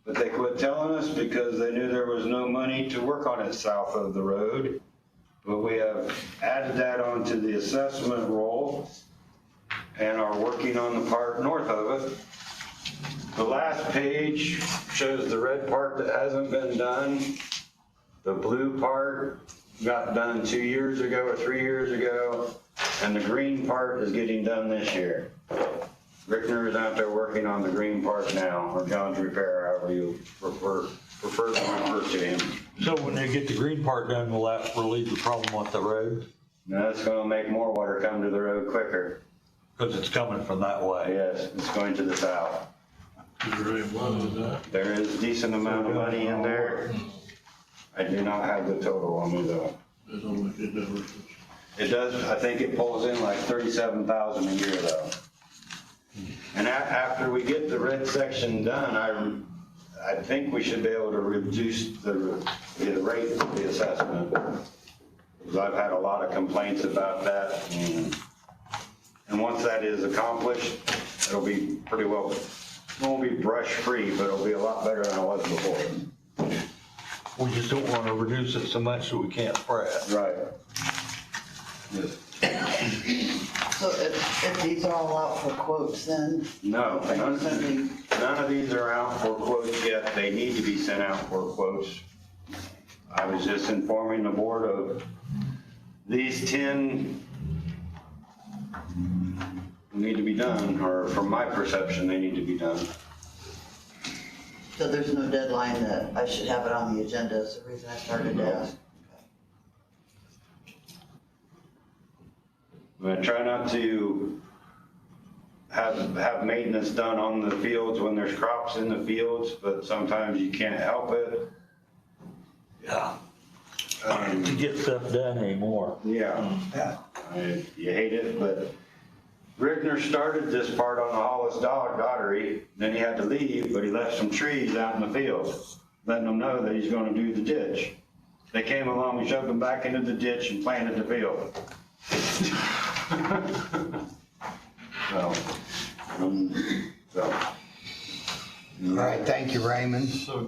but they quit telling us because they knew there was no money to work on it south of the road. But we have added that onto the assessment roll and are working on the part north of it. The last page shows the red part that hasn't been done. The blue part got done 2 years ago or 3 years ago, and the green part is getting done this year. Rickner is out there working on the green part now, or John's Repair, however you prefer to refer to him. So when they get the green part done, will that relieve the problem with the road? Now that's gonna make more water come to the road quicker. Because it's coming from that way. Yes, it's going to the south. There is a decent amount of money in there. I do not have the total on me though. It does, I think it pulls in like 37,000 a year though. And after we get the red section done, I think we should be able to reduce the rate of the assessment. Because I've had a lot of complaints about that. And once that is accomplished, it'll be pretty well, it won't be brush free, but it'll be a lot better than it was before. We just don't want to reduce it so much that we can't spread. Right. Yes. So if these are all out for quotes, then No, are you sending, none of these are out for quotes yet. They need to be sent out for quotes. I was just informing the board of these 10 need to be done, or from my perception, they need to be done. so there's no deadline that I should have it on the agenda, is the reason I started to ask? I try not to have maintenance done on the fields when there's crops in the fields, but sometimes you can't help it. Yeah. To get stuff done anymore. Yeah. Yeah. You hate it, but Rickner started this part on the Hollis Daughtery, then he had to leave, but he left some trees out in the field, letting them know that he's gonna do the ditch. They came along, we shoved them back into the ditch and planted the field. So. All right, thank you, Raymond. So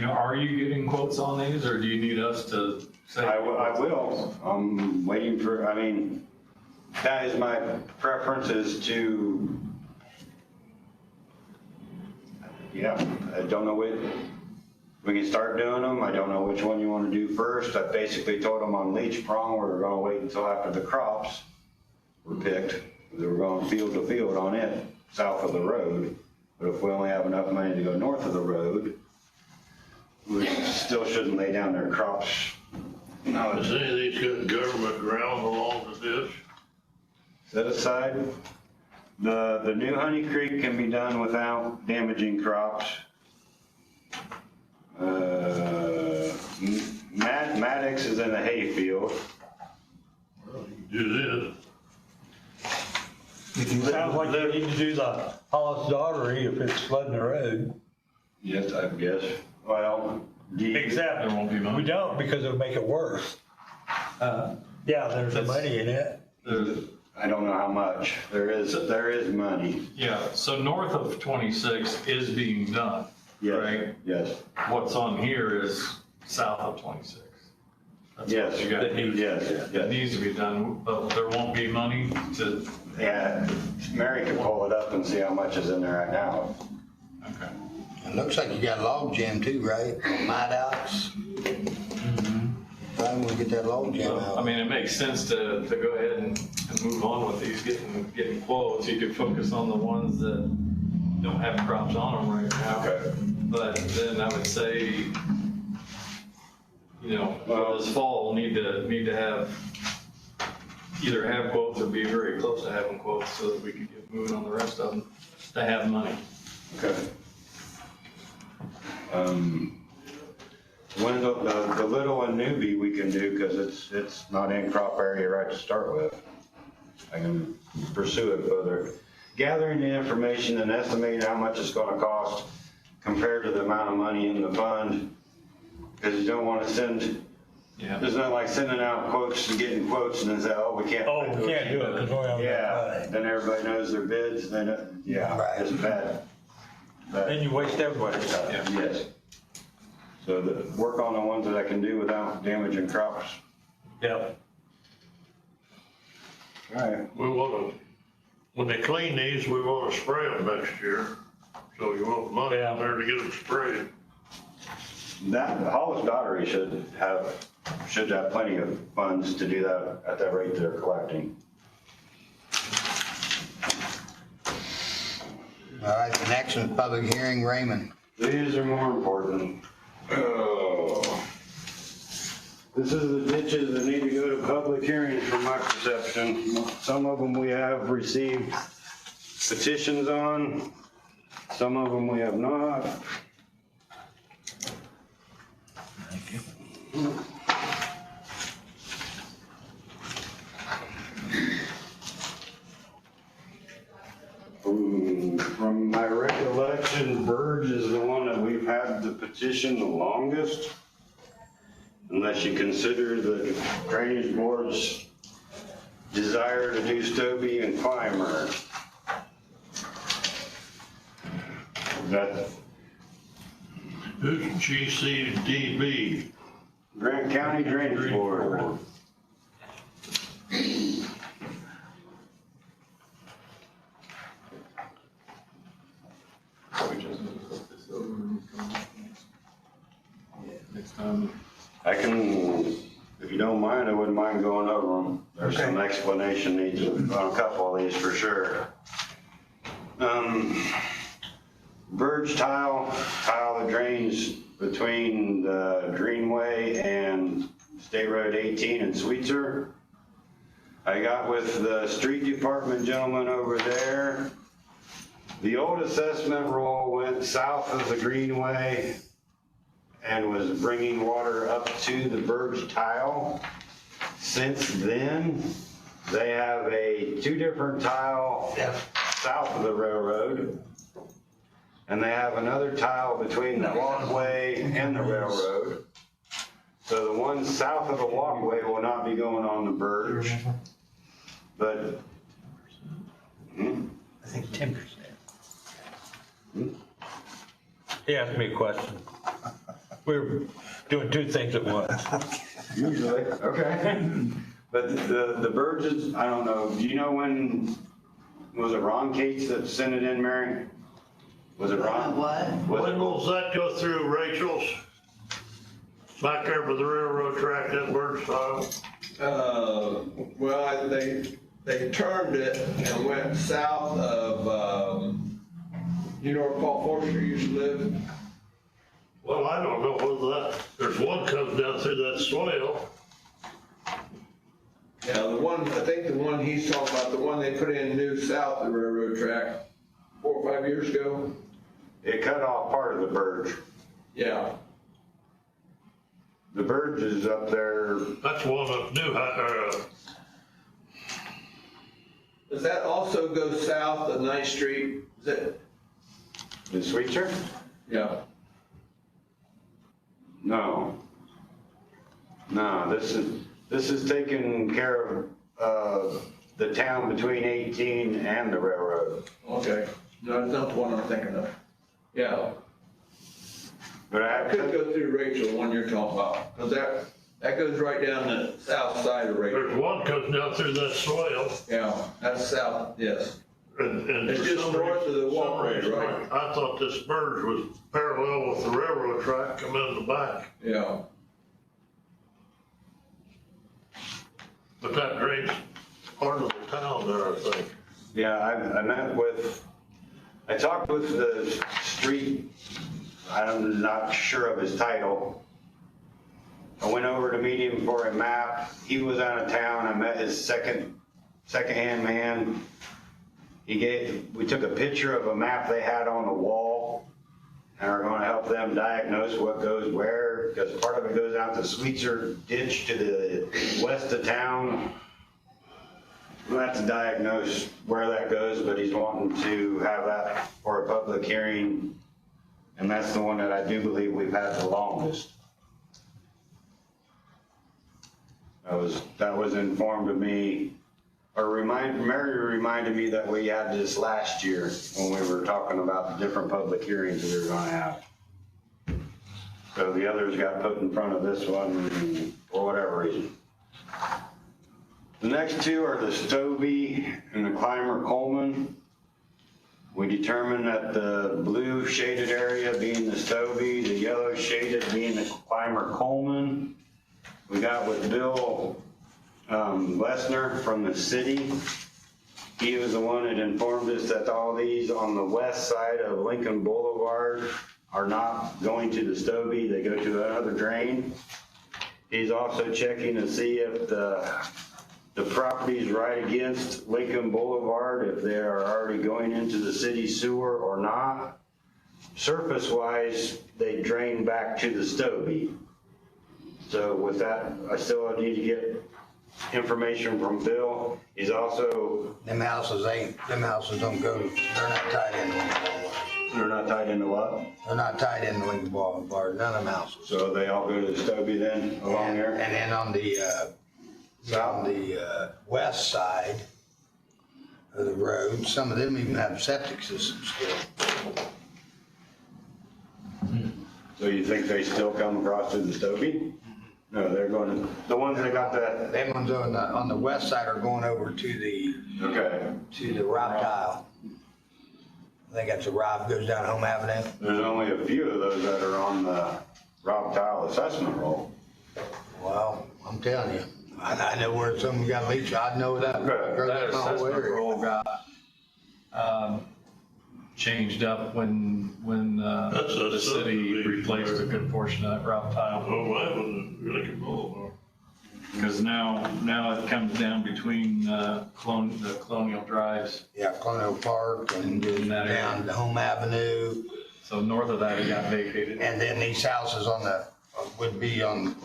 are you getting quotes on these, or do you need us to say? I will. I'm waiting for, that is my preference is to, I don't know what, we can start doing them. I don't know which one you want to do first. I basically told them on Leech Prong, we're going to wait until after the crops were picked. They were going field to field on it, south of the road. But if we only have enough money to go north of the road, we still shouldn't lay down their crops. Now, is any of these got government ground along the ditch? Set aside, the new Honey Creek can be done without damaging crops. Maddox is in a hay field. Well, you can do this. Sounds like you need to do the Hollis Daughtery if it's flooding the road. Yes, I guess. Well, Except There won't be money. we don't, because it'll make it worse. Yeah, there's the money in it. I don't know how much. There is money. Yeah, so north of 26 is being done, Yes, right? yes, What's on here is south of 26. That's what yes, you got. yes, That yes. needs to be done, but there won't be money to, Yeah, Mary can pull it up and see how much is in there right now. okay. It looks like you got a log jam too, right? Maddox. Probably we'll get that log jam out. I mean, it makes sense to go ahead and move on with these, getting quotes. You could focus on the ones that don't have crops on them right now. Okay. But then I would say, for this fall, we'll need to have, either have quotes or be very close to having quotes so that we can get moving on the rest of them to have money. Okay. When the little one newbie we can do, because it's not in crop area right to start with. I can pursue it further. Gathering the information and estimating how much it's gonna cost compared to the amount of money in the fund. Because you don't wanna send, Yeah. there's not like sending out quotes and getting quotes and then say, oh, we can't. Oh, we can't do it because we don't have enough Yeah, money. then everybody knows their bids, then, Right. it's bad. Then you waste everybody's time. Yes. So work on the ones that I can do without damaging crops. Yep. All right. We wanna, when they clean these, we wanna spray them next year. So you want money out there to get them sprayed. That, Hollis Daughtery should have plenty of funds to do that at that rate they're collecting. All right, the next one is public hearing, Raymond. These are more important. Oh. This is the ditches that need to go to public hearings from my perception. Some of them we have received petitions on, some of them we have not. From my recollection, Burge is unless you consider the drainage board's desire to do Stobie and Clymer. That Who's GCDB? Grant County Drainage Board. We just need to put this over and come back next time. I can, if you don't mind, I wouldn't mind going over them. There's some explanation needed on a couple of these for sure. Verge tile that drains between the Greenway and State Road 18 in Sweetser. I got with the street department gentleman over there. The old assessment roll went south of the Greenway and was bringing water up to the Verge tile. Since then, they have two different tile south of the railroad. And they have another tile between the walkway and the railroad. So the one south of the walkway will not be going on the Verge. But, I think 10%. He asked me a question. We were doing two things at once. usually, okay. But the Verges, I don't know, do you know when, was it Ron Cates that sent it in, Mary? Was it Ron? What? When will that go through Rachel's? Back there by the railroad track, that bird style? Well, they turned it and went south of, you know where Paul Forster used to live? Well, I don't know whether there's one comes down through that swale. Yeah, I think the one he's talking about, the one they put in new south of the railroad track 4 or 5 years ago. It cut off part of the Verge. Yeah. The Verge is up there. That's one of Does that also go south of 9th Street? Is it? In Sweetser? Yeah. No. No, this is taking care of the town between 18 and the railroad. Okay. No, that's not the one I'm thinking of. Yeah. But I could go through Rachel, the one you're talking about, because that goes right down the south side of Rachel. there's one comes down through that swale. Yeah, that's south, yes. And It's for just some north of the reason- walkway, some reason, right? I thought this bird was parallel with the railroad track coming in the back, Yeah. but that drains part of the town there, I think. Yeah, I talked with the street, I'm not sure of his title. I went over to meet him for a map. He was out of town. I met his second-hand man. We took a picture of a map they had on the wall and are going to help them diagnose what goes where, because part of it goes out to Sweetser Ditch to the west of town. We'll have to diagnose where that goes, but he's wanting to have that for a public hearing. And that's the one that I do believe we've had the longest. That was informed to me, or Mary reminded me that we had this last year when we were talking about the different public hearings we were gonna have. So the others got put in front of this one for whatever reason. The next two are the Stobie and the Clymer Coleman. We determined that the blue shaded area being the Stobie, the yellow shaded being the Clymer Coleman. We got with Bill Lesner from the city. He was the one that informed us that all these on the west side of Lincoln Boulevard are not going to the Stobie, they go to another drain. He's also checking to see if the properties right against Lincoln Boulevard, if they are already going into the city sewer or not. Surface-wise, they drain back to the Stobie. So with that, I still need to get information from Bill. He's also, Them houses don't go, they're not tied into one another. They're not tied into what? They're not tied into Lincoln Boulevard, none of them houses. So they all go to the Stobie then, along And there? then on the west side of the road, some of them even have septic systems still. So you think they still come across to the Stobie? No, they're going to, the ones that got that, Them ones on the west side are going over to okay. the Rob tile. I think that's the Rob goes down Home Avenue. There's only a few of those that are on the Rob Tile assessment roll. Well, I'm telling you, I know where some of them got leaks. I know that. Okay. That assessment roll got, changed up when That's a the city subdivision, replaced a good portion of that route tile. Oh, I haven't really come over. Because now it comes down between, the Colonial Drives. Yeah, Colonial Park and goes In that area. down to Home Avenue. So north of that, it got vacated. And then these houses would be on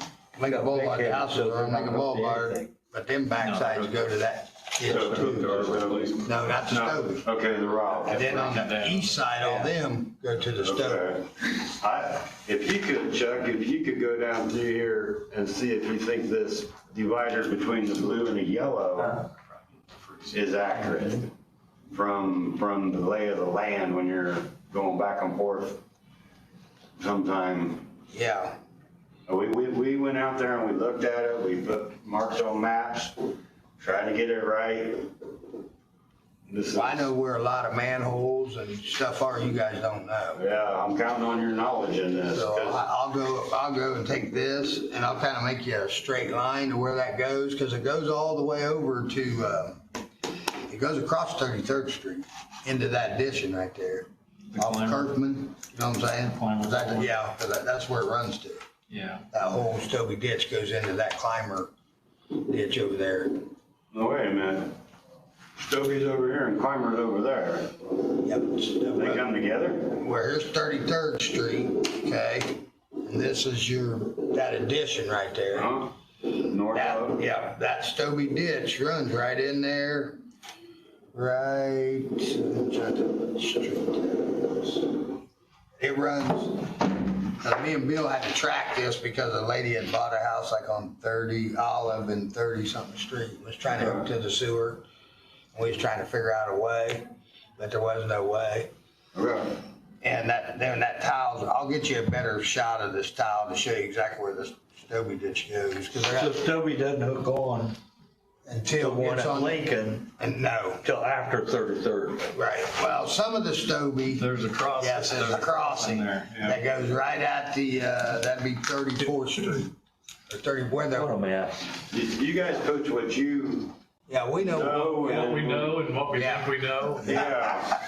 Lincoln Boulevard, the houses are on Lincoln Boulevard, but them backsides go to that ditch So too. to our Stobie? No, not the No, Stobie. okay, the Rob. And then on the east side, all them go to the Stobie. Okay. If you could, Chuck, if you could go down through here and see if you think this divider between the blue and the yellow is accurate from the lay of the land when you're going back and forth sometime. Yeah, We went out there and we looked at it, we put marks on maps, tried to get it right. This is, I know where a lot of manholes and stuff are you guys don't know. yeah, I'm counting on your knowledge in this. So 'cause- I'll go and take this and I'll kind of make you a straight line to where that goes, because it goes all the way over to, it goes across 33rd Street into that addition right there. The Off Clymer. Kirkman, you know what I'm saying? Clymer. Yeah, 'cause that's where it runs to. Yeah. That whole Stobie ditch goes into that Clymer ditch over there. No, wait a minute. Stobie's over here and Clymer's over there. Yep. They come together? Where here's 33rd Street, okay? And this is that addition right there. Huh? North of? Yeah, that Stobie ditch runs right in there. Right, I'm trying to look what street that is. It runs, me and Bill had to track this because a lady had bought a house like on 30 Olive and 30 something street, was trying to hook to the sewer. We was trying to figure out a way, but there was no way. Okay. And that tile, I'll get you a better shot of this tile to show you exactly where the Stobie ditch goes. So Stobie doesn't hook on the Until one it's at on, Lincoln and no, till after 33rd. right. Well, some of the Stobie, There's a crossing. yes, there's a crossing there. Yeah. that goes right at the, that'd be 34th Street. Or 30, where What a the, mess. You guys coach what you yeah, we know. know. What and- we know and what we Yeah. think we know. Yeah.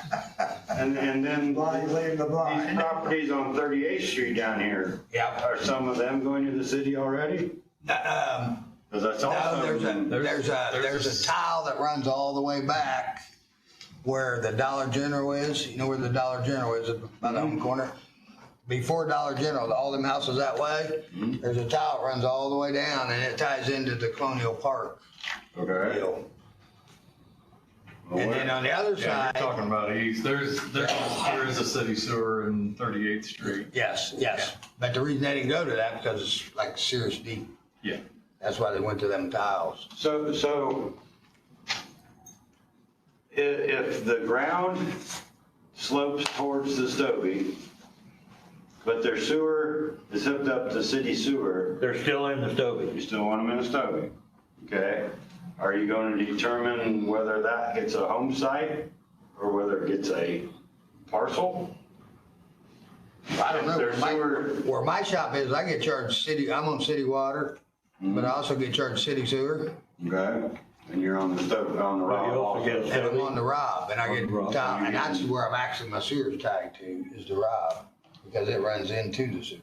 And then Blind leading the these blind. properties on 38th Street down here, Yeah. are some of them going to the city already? Because I saw No, some of them. there's a tile that runs all the way back where the Dollar General is. You know where the Dollar General is, about the home corner? Before Dollar General, all them houses that way, there's a tile that runs all the way down and it ties into the Colonial Park Okay. deal. And then on the other Yeah, side, you're talking about east. There is a city sewer in 38th Street. yes. But the reason they didn't go to that because it's like serious deep. Yeah. That's why they went to them tiles. So if the ground slopes towards the Stobie, but their sewer is hooked up to city sewer, They're still in the Stobie. you still want them in a Stobie, okay? Are you going to determine whether that gets a home site or whether it gets a parcel? I don't know, Their sewer, where my shop is, I get charged city, I'm on city water, but I also get charged city sewer. okay, and you're on the Stobie, on the But you Rob also get also. And I'm on the Rob, and I get, On the Rob. tile, and that's where I'm actually, my sewer's tagged to, is the Rob, because it runs into the sewer.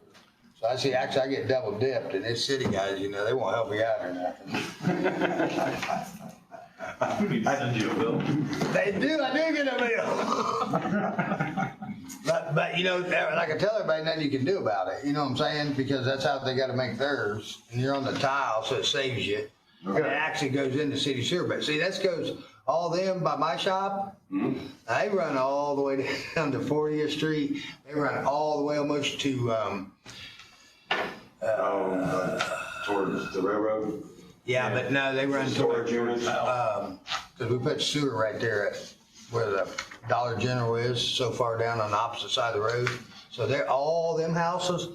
So I see, actually, I get double dipped, and it's city guys, you know, they won't help me out or nothing. We need to send you a bill. They do, I do get a bill. But, you know, like I tell everybody, nothing you can do about it, you know what I'm saying? Because that's how they gotta make theirs, and you're on the tile, so it saves you. And it actually goes into city sewer, but see, that goes all them by my shop, they run all the way down to 40th Street. They run all the way almost to, Towards the railroad. yeah, but no, they run Storage towards, units. cause we put sewer right there at where the Dollar General is, so far down on the opposite side of the road. So they're, all them houses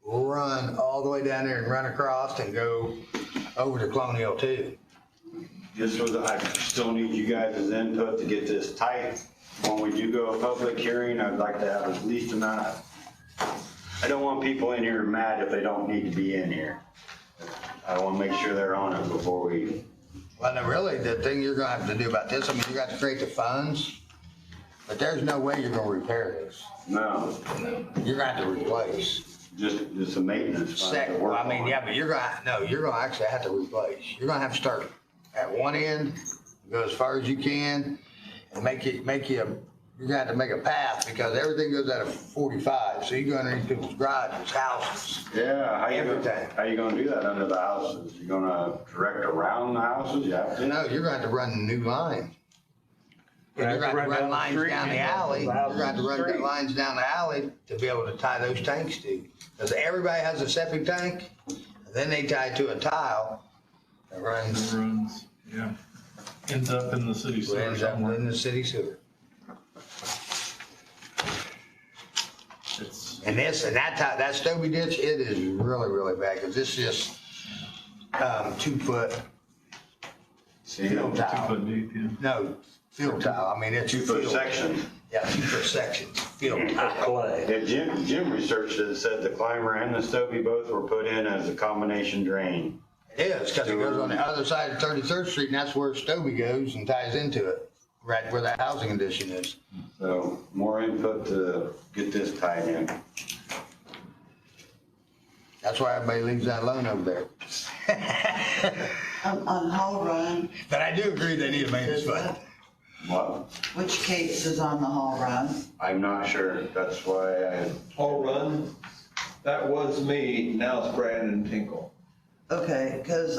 run all the way down there and run across and go over to Colonial too. This was, I still need you guys' input to get this tight. When we do go a public hearing, I'd like to have at least amount of, I don't want people in here mad if they don't need to be in here. I want to make sure they're on it before we, Well, no, really, the thing you're gonna have to do about this, I mean, you got to create the funds, but there's no way you're gonna repair this. no, You're gonna have to replace. just a maintenance fund to Well, work I mean, on. yeah, but you're gonna actually have to replace. You're gonna have to start at one end, go as far as you can, and you're gonna have to make a path, because everything goes out of 45, so you go underneath people's garages, houses. Yeah, Everything. how you gonna do that under the houses? You gonna direct around the houses? You have to? No, you're gonna have to run a new line. You're You're gonna have to run lines street down the and alley, you're the gonna have to run street. lines down the alley to be able to tie those tanks to. Because everybody has a septic tank, and then they tie it to a tile that runs, Runs, yeah. Ends up in the city sewer ends up somewhere. in the city sewer. It's, And that Stobie ditch, it is really, really bad, because it's just, 2 foot See, field tile. 2 foot deep, yeah. No, field tile, I mean, it's 2 foot field. section. Yeah, 2 foot sections, field tile. Clay. Yeah, Jim researched it, said the climber and the Stobie both were put in as a combination drain. It is, because it goes on the other side of 33rd Street, and that's where Stobie goes and ties into it, right where that housing addition is. So more input to get this tied in. That's why everybody leaves that alone over there. On Hall Run, But I do agree they need a maintenance fund. What? which case is on the Hall Run? I'm not sure. That's why I, All run, that was me, now it's Brandon Tinkle. Okay, because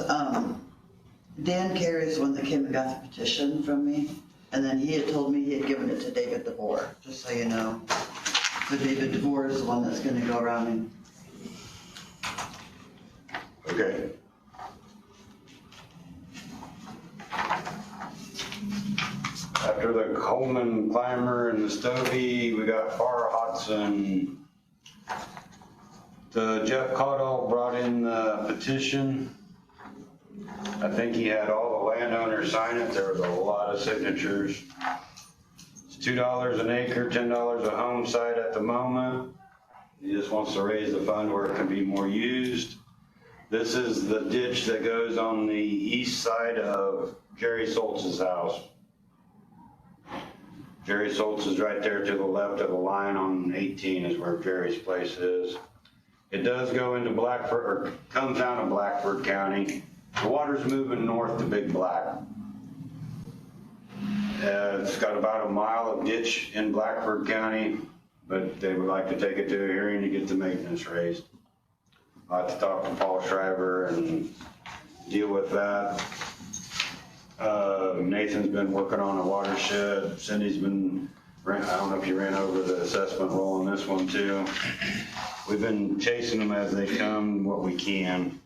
Dan Carey's the one that came and got the petition from me, and then he had told me he had given it to David DeVore, just so you know. So David DeVore is the one that's gonna go around and, okay. After the Coleman climber and the Stobie, we got Farrah Hodson. The Jeff Caudill brought in the petition. I think he had all the landowners sign it. There was a lot of signatures. It's $2 an acre, $10 a home site at the moment. He just wants to raise the fund where it can be more used. This is the ditch that goes on the east side of Jerry Soltz's house. Jerry Soltz is right there to the left of the line on 18 is where Jerry's place is. It does go into Blackford, or comes down to Blackford County. The water's moving north to Big Black. It's got about a mile of ditch in Blackford County, but they would like to take it to a hearing to get the maintenance raised. I'll have to talk to Paul Schreiber and deal with that. Nathan's been working on a watershed. Cindy's been, I don't know if you ran over the assessment roll on this one too. We've been chasing them as they come, what we can.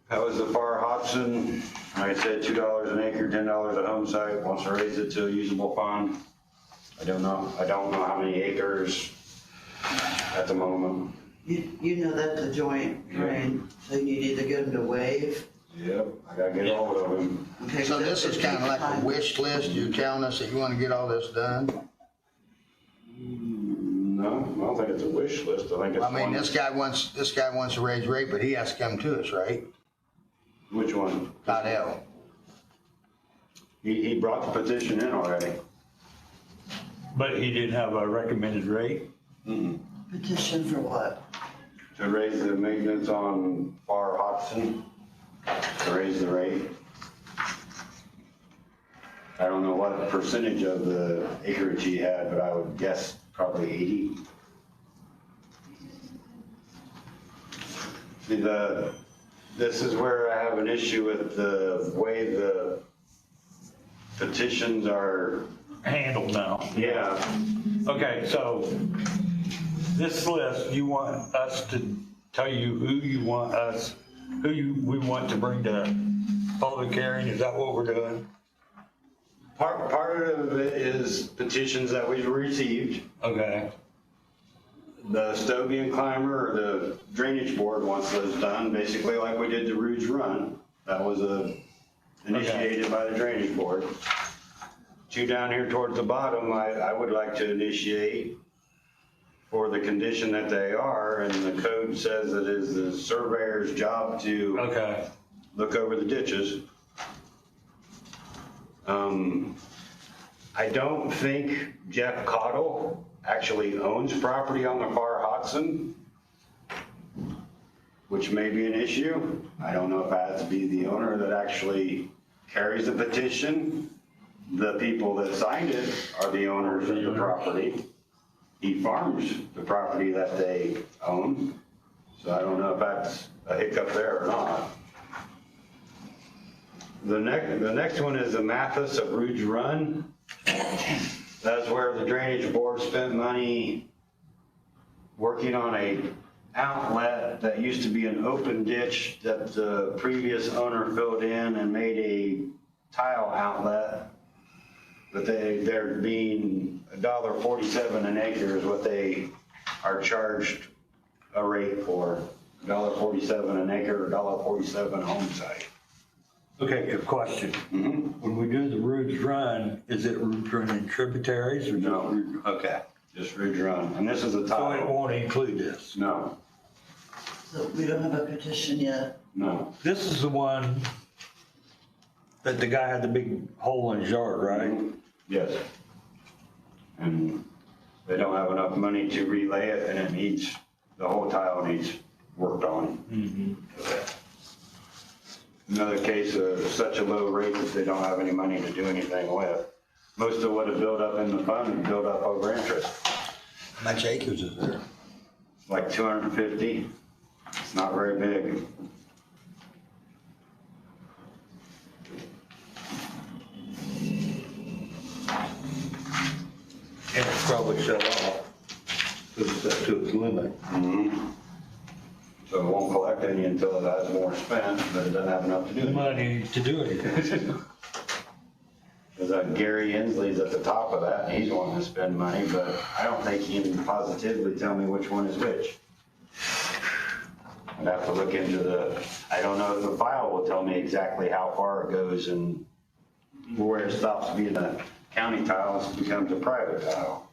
That was the Farrah Hodson. Like I said, $2 an acre, $10 a home site. Wants to raise it to a usable fund. I don't know how many acres at the moment. you know that's a joint drain, so you need to get him to waive. Yep, I gotta get hold of him. Okay, So this is kind of like a time. wish list, you're telling us that you want to get all this done? No, I don't think it's a wish list. I think it's I mean, one. this guy wants to raise rate, but he has to come to us, right? Which one? Caudill. He brought the petition in already. But he didn't have a recommended rate? Petition for what? To raise the maintenance on Farrah Hodson, to raise the rate. I don't know what percentage of the acreage he had, but I would guess probably 80. See, this is where I have an issue with the way the petitions are, Handled now. yeah. Okay, so this list, you want us to tell you who you want us, we want to bring to public hearing? Is that what we're doing? Part of it is petitions that we've received. Okay. The Stobian Climber or the Drainage Board wants those done, basically like we did the Rouge Run. That was initiated by the Drainage Board. Two down here towards the bottom, I would like to initiate for the condition that they are, and the code says it is the surveyor's job to Okay. look over the ditches. I don't think Jeff Cottle actually owns property on the far Hodson, which may be an issue. I don't know if it has to be the owner that actually carries the petition. The people that signed it are the owners of the property. He farms the property that they own, so I don't know if that's a hiccup there or not. The next one is the Mathis of Rouge Run. That's where the Drainage Board spent money working on a outlet that used to be an open ditch that the previous owner filled in and made a tile outlet. But they're being $1.47 an acre is what they are charged a rate for. $1.47 an acre, $1.47 a home site. Okay, a question. When we do the Rouge Run, is it Rouge Run in tributaries or No, no? okay, just Rouge Run. And this is a So it tile. won't include this? No, So we don't have a petition yet. no. This is the one that the guy had the big hole in his yard, right? Yes. And they don't have enough money to relay it, and it needs, the whole tile needs worked on. Okay. Another case of such a low rate that they don't have any money to do anything with. Most of what is built up in the fund is built up over interest, How much acres is there? like 250. It's not very big. And it's probably shut off, because it's up to its limit. So it won't collect any until it has more spent, but it doesn't have enough to do anything. Money to do anything. Because Gary Inslee's at the top of that, and he's wanting to spend money, but I don't think he can positively tell me which one is which. I'd have to look into I don't know if the file will tell me exactly how far it goes and where it stops being a county tile and becomes a private tile.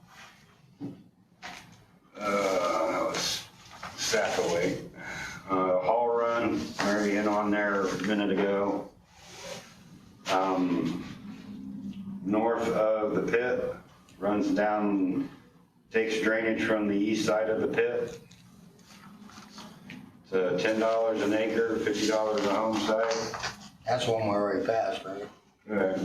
That was Sackaway. Hall Run, Mary in on there a minute ago. North of the pit, runs down, takes drainage from the east side of the pit. It's $10 an acre, $50 a home site. That's one we already passed, right? Okay.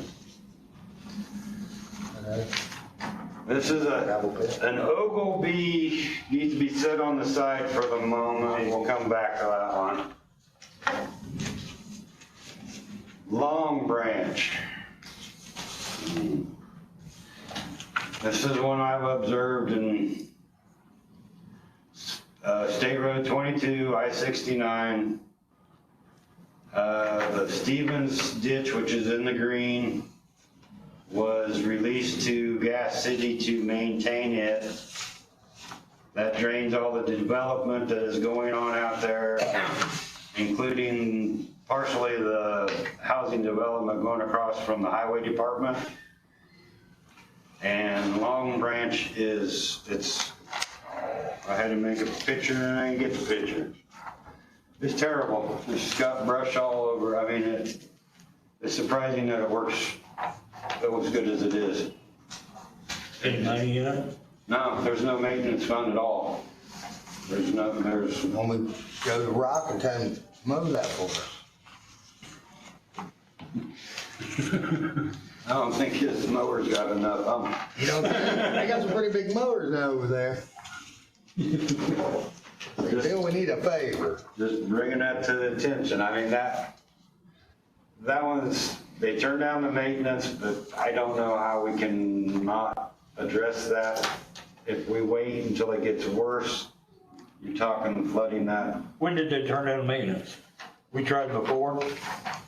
This is an Oglebee, needs to be set on the side for the moment. We'll come back to that one. Long Branch. This is one I've observed in State Road 22, I-69. The Stevens ditch, which is in the green, was released to Gas City to maintain it. That drains all the development that is going on out there, including partially the housing development going across from the highway department. And Long Branch I had to make a picture and I didn't get the picture. It's terrible. It's got brush all over. I mean, it's surprising that it works as good as it is. Any money in it? No, there's no maintenance fund at all. There's When we go to Rock and tell him to mow that for us. I don't think his mower's got enough. You know, they got some pretty big mowers now over there. Bill, we need a favor. Just bringing that to the attention. I mean, that one's, they turned down the maintenance, but I don't know how we can not address that. If we wait until it gets worse, you're talking flooding that. When did they turn in maintenance? We tried before?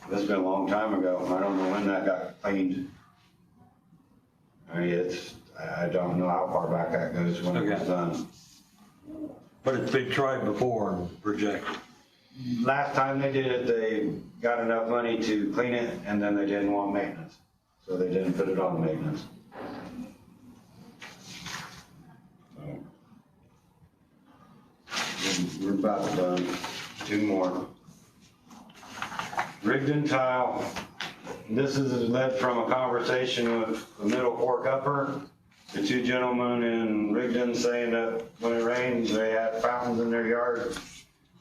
That's been a long time ago. I don't know when that got cleaned. I mean, I don't know how far back that goes when it was Okay. done. But it's been tried before and rejected. Last time they did it, they got enough money to clean it, and then they didn't want maintenance. So they didn't put it on maintenance. So, we're about done. Two more. Rigdon Tile. This is led from a conversation with the Middle Fork Upper. The two gentlemen in Rigdon saying that when it rains, they had fountains in their yard,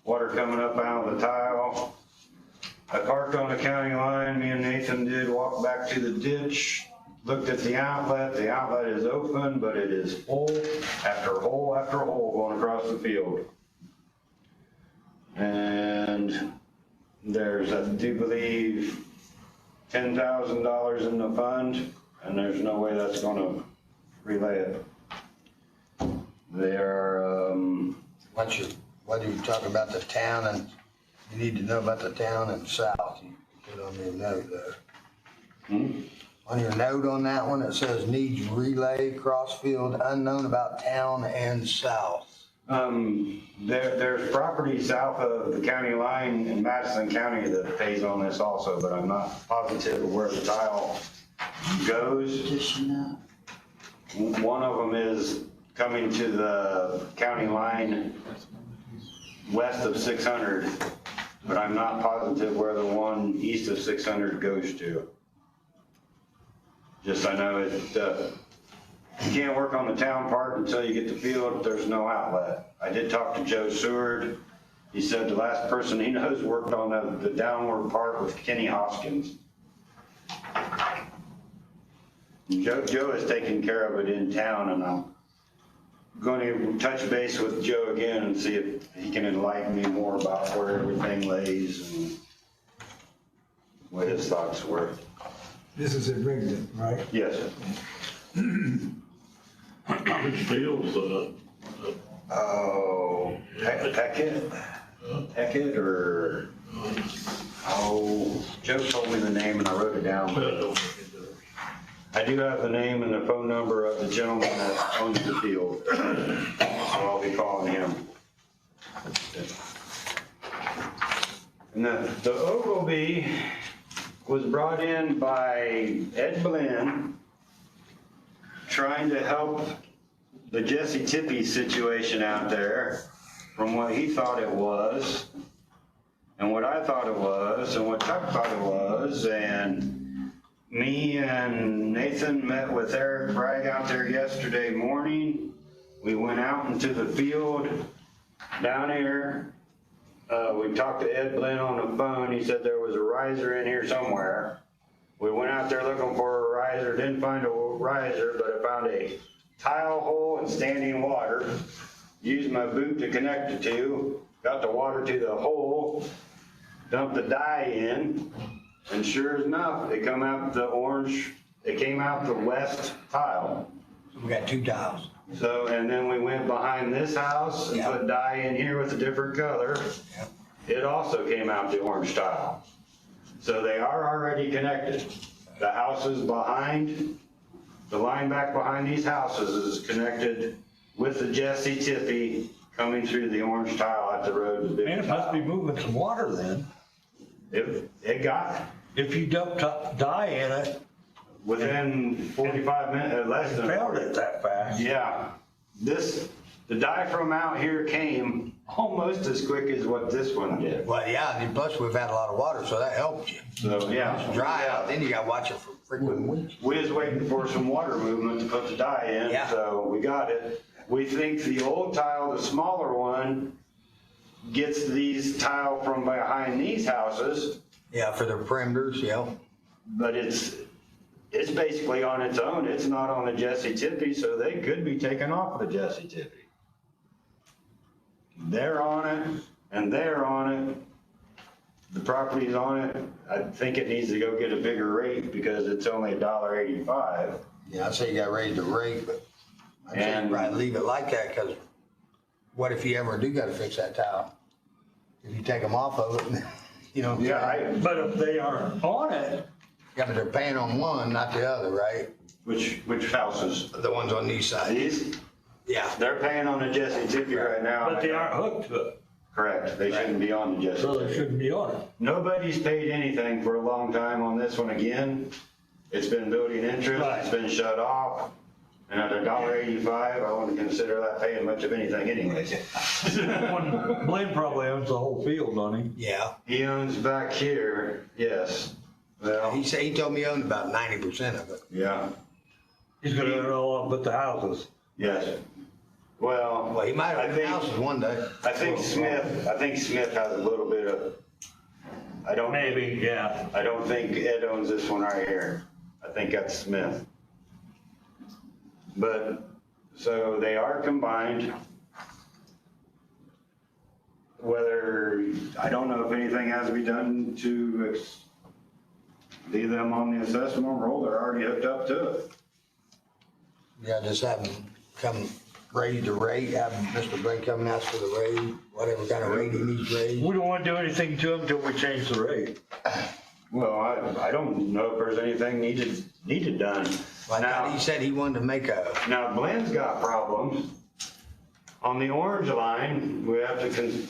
water coming up out of the tile. I parked on the county line, me and Nathan did walk back to the ditch, looked at the outlet is open, but it is hole after hole after hole going across the field. And there's, I do believe, $10,000 in the fund, and there's no way that's gonna relay it. There, Why do you talk about the town and you need to know about the town and south? You put on your note there. On your note on that one, it says needs relay, crossfield, unknown about town and south. there's property south of the county line in Madison County that pays on this also, but I'm not positive of where the tile goes. Addition that. One of them is coming to the county line west of 600, but I'm not positive where the one east of 600 goes to. Just I know it, you can't work on the town part until you get the field, there's no outlet. I did talk to Joe Seward. He said the last person he knows worked on the downward part was Kenny Hoskins. Joe is taking care of it in town, and I'm going to touch base with Joe again and see if he can enlighten me more about where everything lays and what his thoughts were. This is in Rigdon, right? Yes. Which field's Oh, Peckett or, Joe told me the name and I wrote it down. I do have the name and the phone number of the gentleman that owns the field, so I'll be calling him. And the Ogilvy was brought in by Ed Blinn, trying to help the Jesse Tippie situation out there from what he thought it was, and what I thought it was, and what Chuck thought it was, and me and Nathan met with Eric Bragg out there yesterday morning. We went out into the field down here. We talked to Ed Blinn on the phone. He said there was a riser in here somewhere. We went out there looking for a riser, didn't find a riser, but I found a tile hole in standing water. Used my boot to connect it to, got the water to the hole, dumped the dye in, and sure enough, it came out the west tile. So we got two tiles. So, and then we went behind this house and put dye in here with a different color. Yep. It also came out the orange tile. So they are already connected. The houses behind, the line back behind these houses is connected with the Jesse Tippie coming through the orange tile at the road. The big Man, it must be tile. moving some water then. It got If you dumped dye in it, within 45 minutes, less and than. found it that fast. Yeah, the dye from out here came almost as quick as what this one did. Well, yeah, and plus we've had a lot of water, so that helped you. So, yeah. It's dry out, then you gotta watch it for freaking weeks. We was waiting for some water movement to put the dye in, Yeah. so we got it. We think the old tile, the smaller one, gets these tile from behind these houses, Yeah, for the perimeters, yeah. but it's basically on its own. It's not on the Jesse Tippie, so they could be taken off the Jesse Tippie. they're on it and they're on it, the property's on it, I think it needs to go get a bigger rate because it's only $1.85. Yeah, I say you gotta raise the rate, but I'd say you And- probably leave it like that, cause what if you ever do gotta fix that tile? If you take them off of it, you know what I'm saying? But if they aren't on it, Yeah, but they're paying on one, not the other, right? Which houses? The ones on these sides. These? Yeah. They're paying on the Jesse Tippy right now. but they aren't hooked to it, Correct, they shouldn't be on the Jesse so they Tippy. shouldn't be on it. Nobody's paid anything for a long time on this one again. It's been building interest, it's been shut off. And at $1.85, I wouldn't consider that paying much of anything anyways. When Glenn probably owns the whole field, doesn't he? Yeah. He owns back here, yes. Well, He said, he told me he owned about 90% of it. yeah, He's gonna own it all up but the houses. yes. Well, Well, he might I own the think- houses one day. I think Smith has a little bit of, Maybe, yeah. I don't think Ed owns this one right here. I think that's Smith. But, so they are combined. Whether, I don't know if anything has to be done to leave them on the assessment roll, they're already hooked up to it. Yeah, just have him come raise the rate, have Mr. Blake come and ask for the rate, whatever kind of rate he needs raised. We don't wanna do anything to them until we change the rate. Well, I don't know if there's anything needed done. Like Now- he said he wanted to make a, Now, Glenn's got problems. On the orange line, we have to,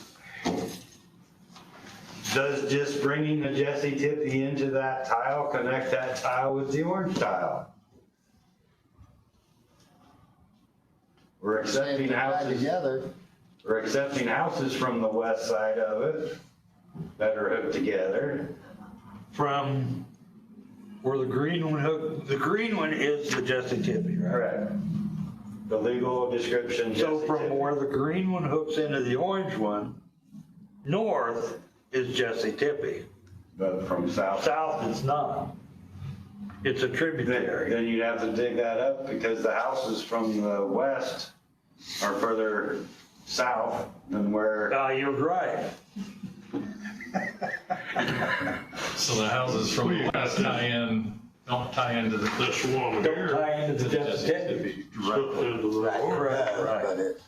does just bringing the Jesse Tippy into that tile connect that tile with the orange tile? We're accepting houses, together. we're accepting houses from the west side of it that are hooked together. From where the green one is the Jesse Tippy, right? Correct. The legal description. So Jesse from Tippy. where the green one hooks into the orange one, north is Jesse Tippy. But from south. South it's not. It's a tributary. Then you'd have to dig that up because the houses from the west are further south than where, You're right. So the houses from the west don't tie into the. This one Don't here. tie into the Jesse Tippy. Slipped into the Right, road. right. but it,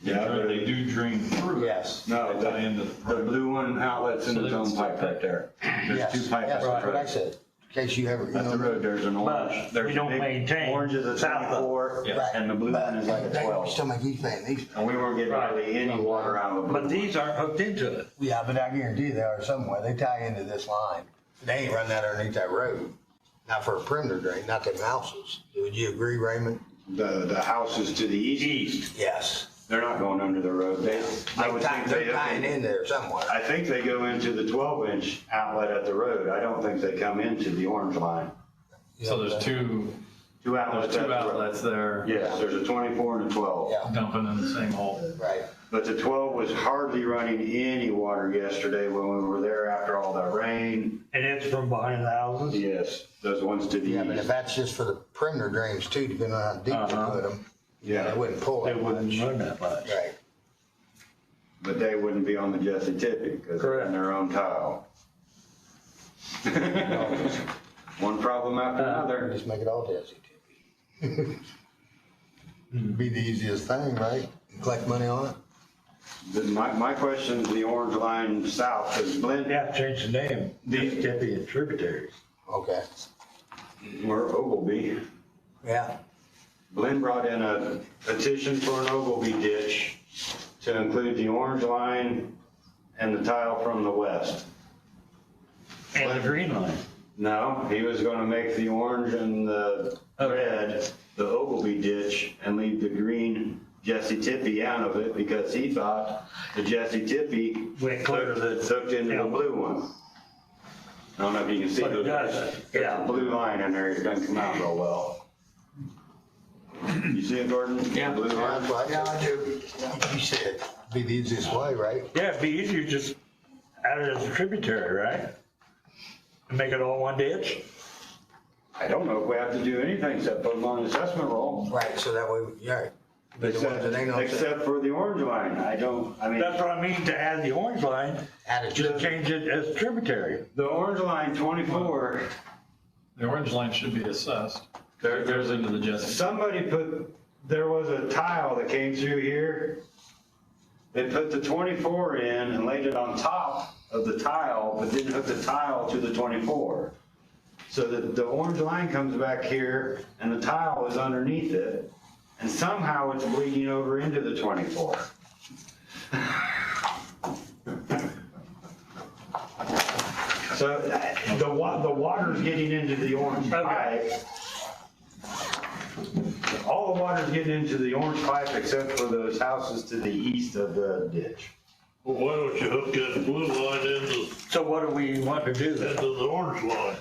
They do drain through. yes. no, They tie into the blue one outlet's in So its they own can pipe still right there. There's Yes, two pipes yes, at that's the what I road. said, in case you ever, you At the know. road, there's an orange. But There's we a don't big maintain orange is a south of- 24 Yeah. and the blue one is like a They 12. still make these paying these. And we weren't getting hardly any water out of the blue. But these aren't hooked into it. Yeah, but I guarantee you they are somewhere. They tie into this line. They ain't running that underneath that road. Not for a perimeter drain, not them houses. Would you agree, Raymond? The houses to the east, Yes. they're not going under the road. I would think they They're tying in there somewhere. I think they go into the 12-inch outlet at the road. I don't think they come into the orange line. So there's two Two outlets. there. Yes, there's a 24 and a 12. Yeah, Dumping in the same hole. right. But the 12 was hardly running any water yesterday when we were there after all that rain. And it's from behind the houses. Yes, those ones to the Yeah, but if east. that's just for the perimeter drains too, depending on how deep they put them, Yeah. they wouldn't pull They that wouldn't much. run that much. Right. But they wouldn't be on the Jesse Tippy because they're in their own tile. One problem after another. Just make it all Jesse Tippy. Be the easiest thing, right? Collect money on it. My question is the orange line south, because Glenn, Yeah, change the name. Jesse Tippy and tributaries. Okay. we're Ogilvy. Yeah. Glenn brought in a petition for an Ogilvy ditch to include the orange line and the tile from the west. And the green line. No, he was gonna make the orange and the red, the Ogilvy ditch, and leave the green Jesse Tippy out of it because he thought the Jesse Tippy Went clear to the- hooked into the blue one. I don't know if you can see, But it does, there's yeah. a blue line in there, it doesn't come out real well. You see it, Gordon? Yeah. The blue line? Yeah, I do. You said be the easiest way, right? Yeah, it'd be easier just add it as a tributary, right? And make it all one ditch. I don't know if we have to do anything except put them on the assessment roll. Right, so that way, yeah. But the ones that ain't on. Except for the orange line, I mean, That's what I mean, to add the orange line, Add it to to change it as tributary. the orange line 24, The orange line should be assessed. There, there's into the Jessup. somebody there was a tile that came through here. They put the 24 in and laid it on top of the tile, but didn't hook the tile to the 24. So the orange line comes back here and the tile is underneath it, and somehow it's bleeding over into the 24. So the water's getting into the orange pipe. All the water's getting into the orange pipe except for those houses to the east of the ditch. Well, why don't you hook that blue line into So what do we want to do then? the orange line?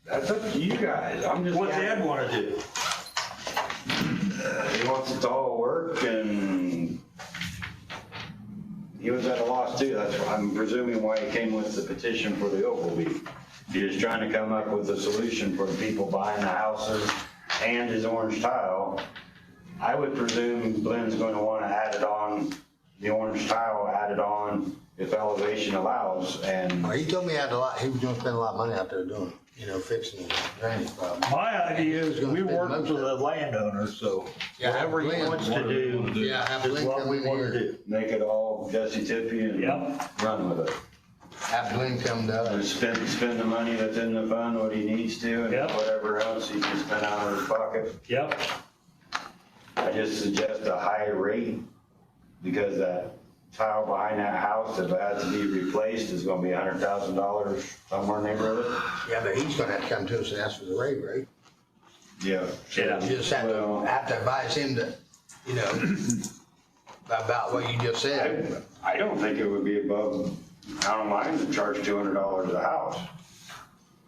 That's up to you guys. I'm just. What's Ed want to do? He wants it to all work, and he was at a loss too. That's why I'm presuming why he came with the petition for the Ogilvy. He was trying to come up with a solution for the people buying the houses and his orange tile. I would presume Glenn's going to want to add it on, the orange tile added on if elevation allows, and Well, he told me he was gonna spend a lot of money out there doing, fixing the drainage problem. My idea is Gonna we spend work most with of the landowner, so Yeah, whatever he Glenn wants to do Yeah, have is Glenn what come we in want to here. do. make it all Jesse Tippy and Yep. run with it. Have Glenn come to And us. spend the money that's in the fund, what he needs to, and Yep. whatever else he can spend out of his pocket. Yep. I just suggest a high rate, because that tile behind that house, if it has to be replaced, is gonna be $100,000 somewhere in the neighborhood. Yeah, but he's gonna have to come to us and ask for the rate, right? Yeah. Yeah. You just Well, have to advise him to, about what you just said. I don't think it would be above, I don't mind to charge $200 a house.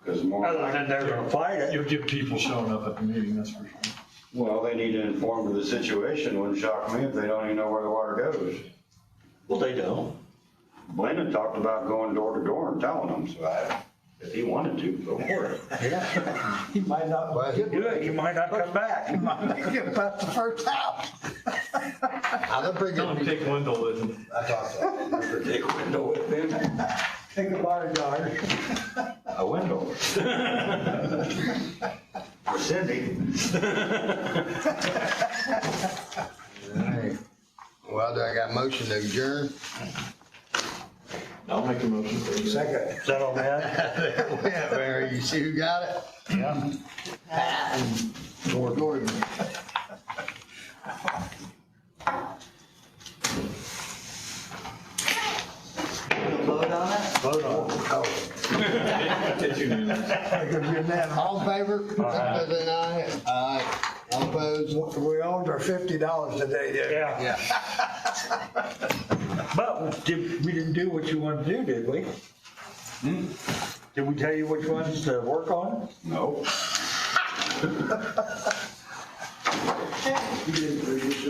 Because more. Other than they're gonna fight it. You'll get people showing up at the meeting, that's for sure. Well, they need to inform of the situation. Wouldn't shock me if they don't even know where the water goes. Well, they don't. Blandon talked about going door to door and telling them, so if he wanted to, go for it. He might not. Well, he'll Do it, you might not come back. He might not get past the first house. I'm pretty Tell them good. to take Wendell with them. I thought so. Take a window with him. Take a bodyguard. A window. For Cindy. Alright. Well, do I got a motion to adjourn? I'll make a motion for you. Second. Settle that? Where, you see who got it? Yeah. Pat and Gordon. We'll vote on it? Vote on it. It's unanimous. All in favor? Say aye. Aye. All opposed? We owed her $50 today, didn't we? Yeah. But we didn't do what you wanted to do, did we? Did we tell you which ones to work on? No.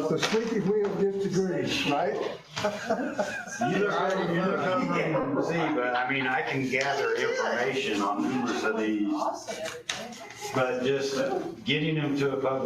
The squeaky wheel disagrees, right? You can see, but I mean, I can gather information on numerous of these. But just getting them to a public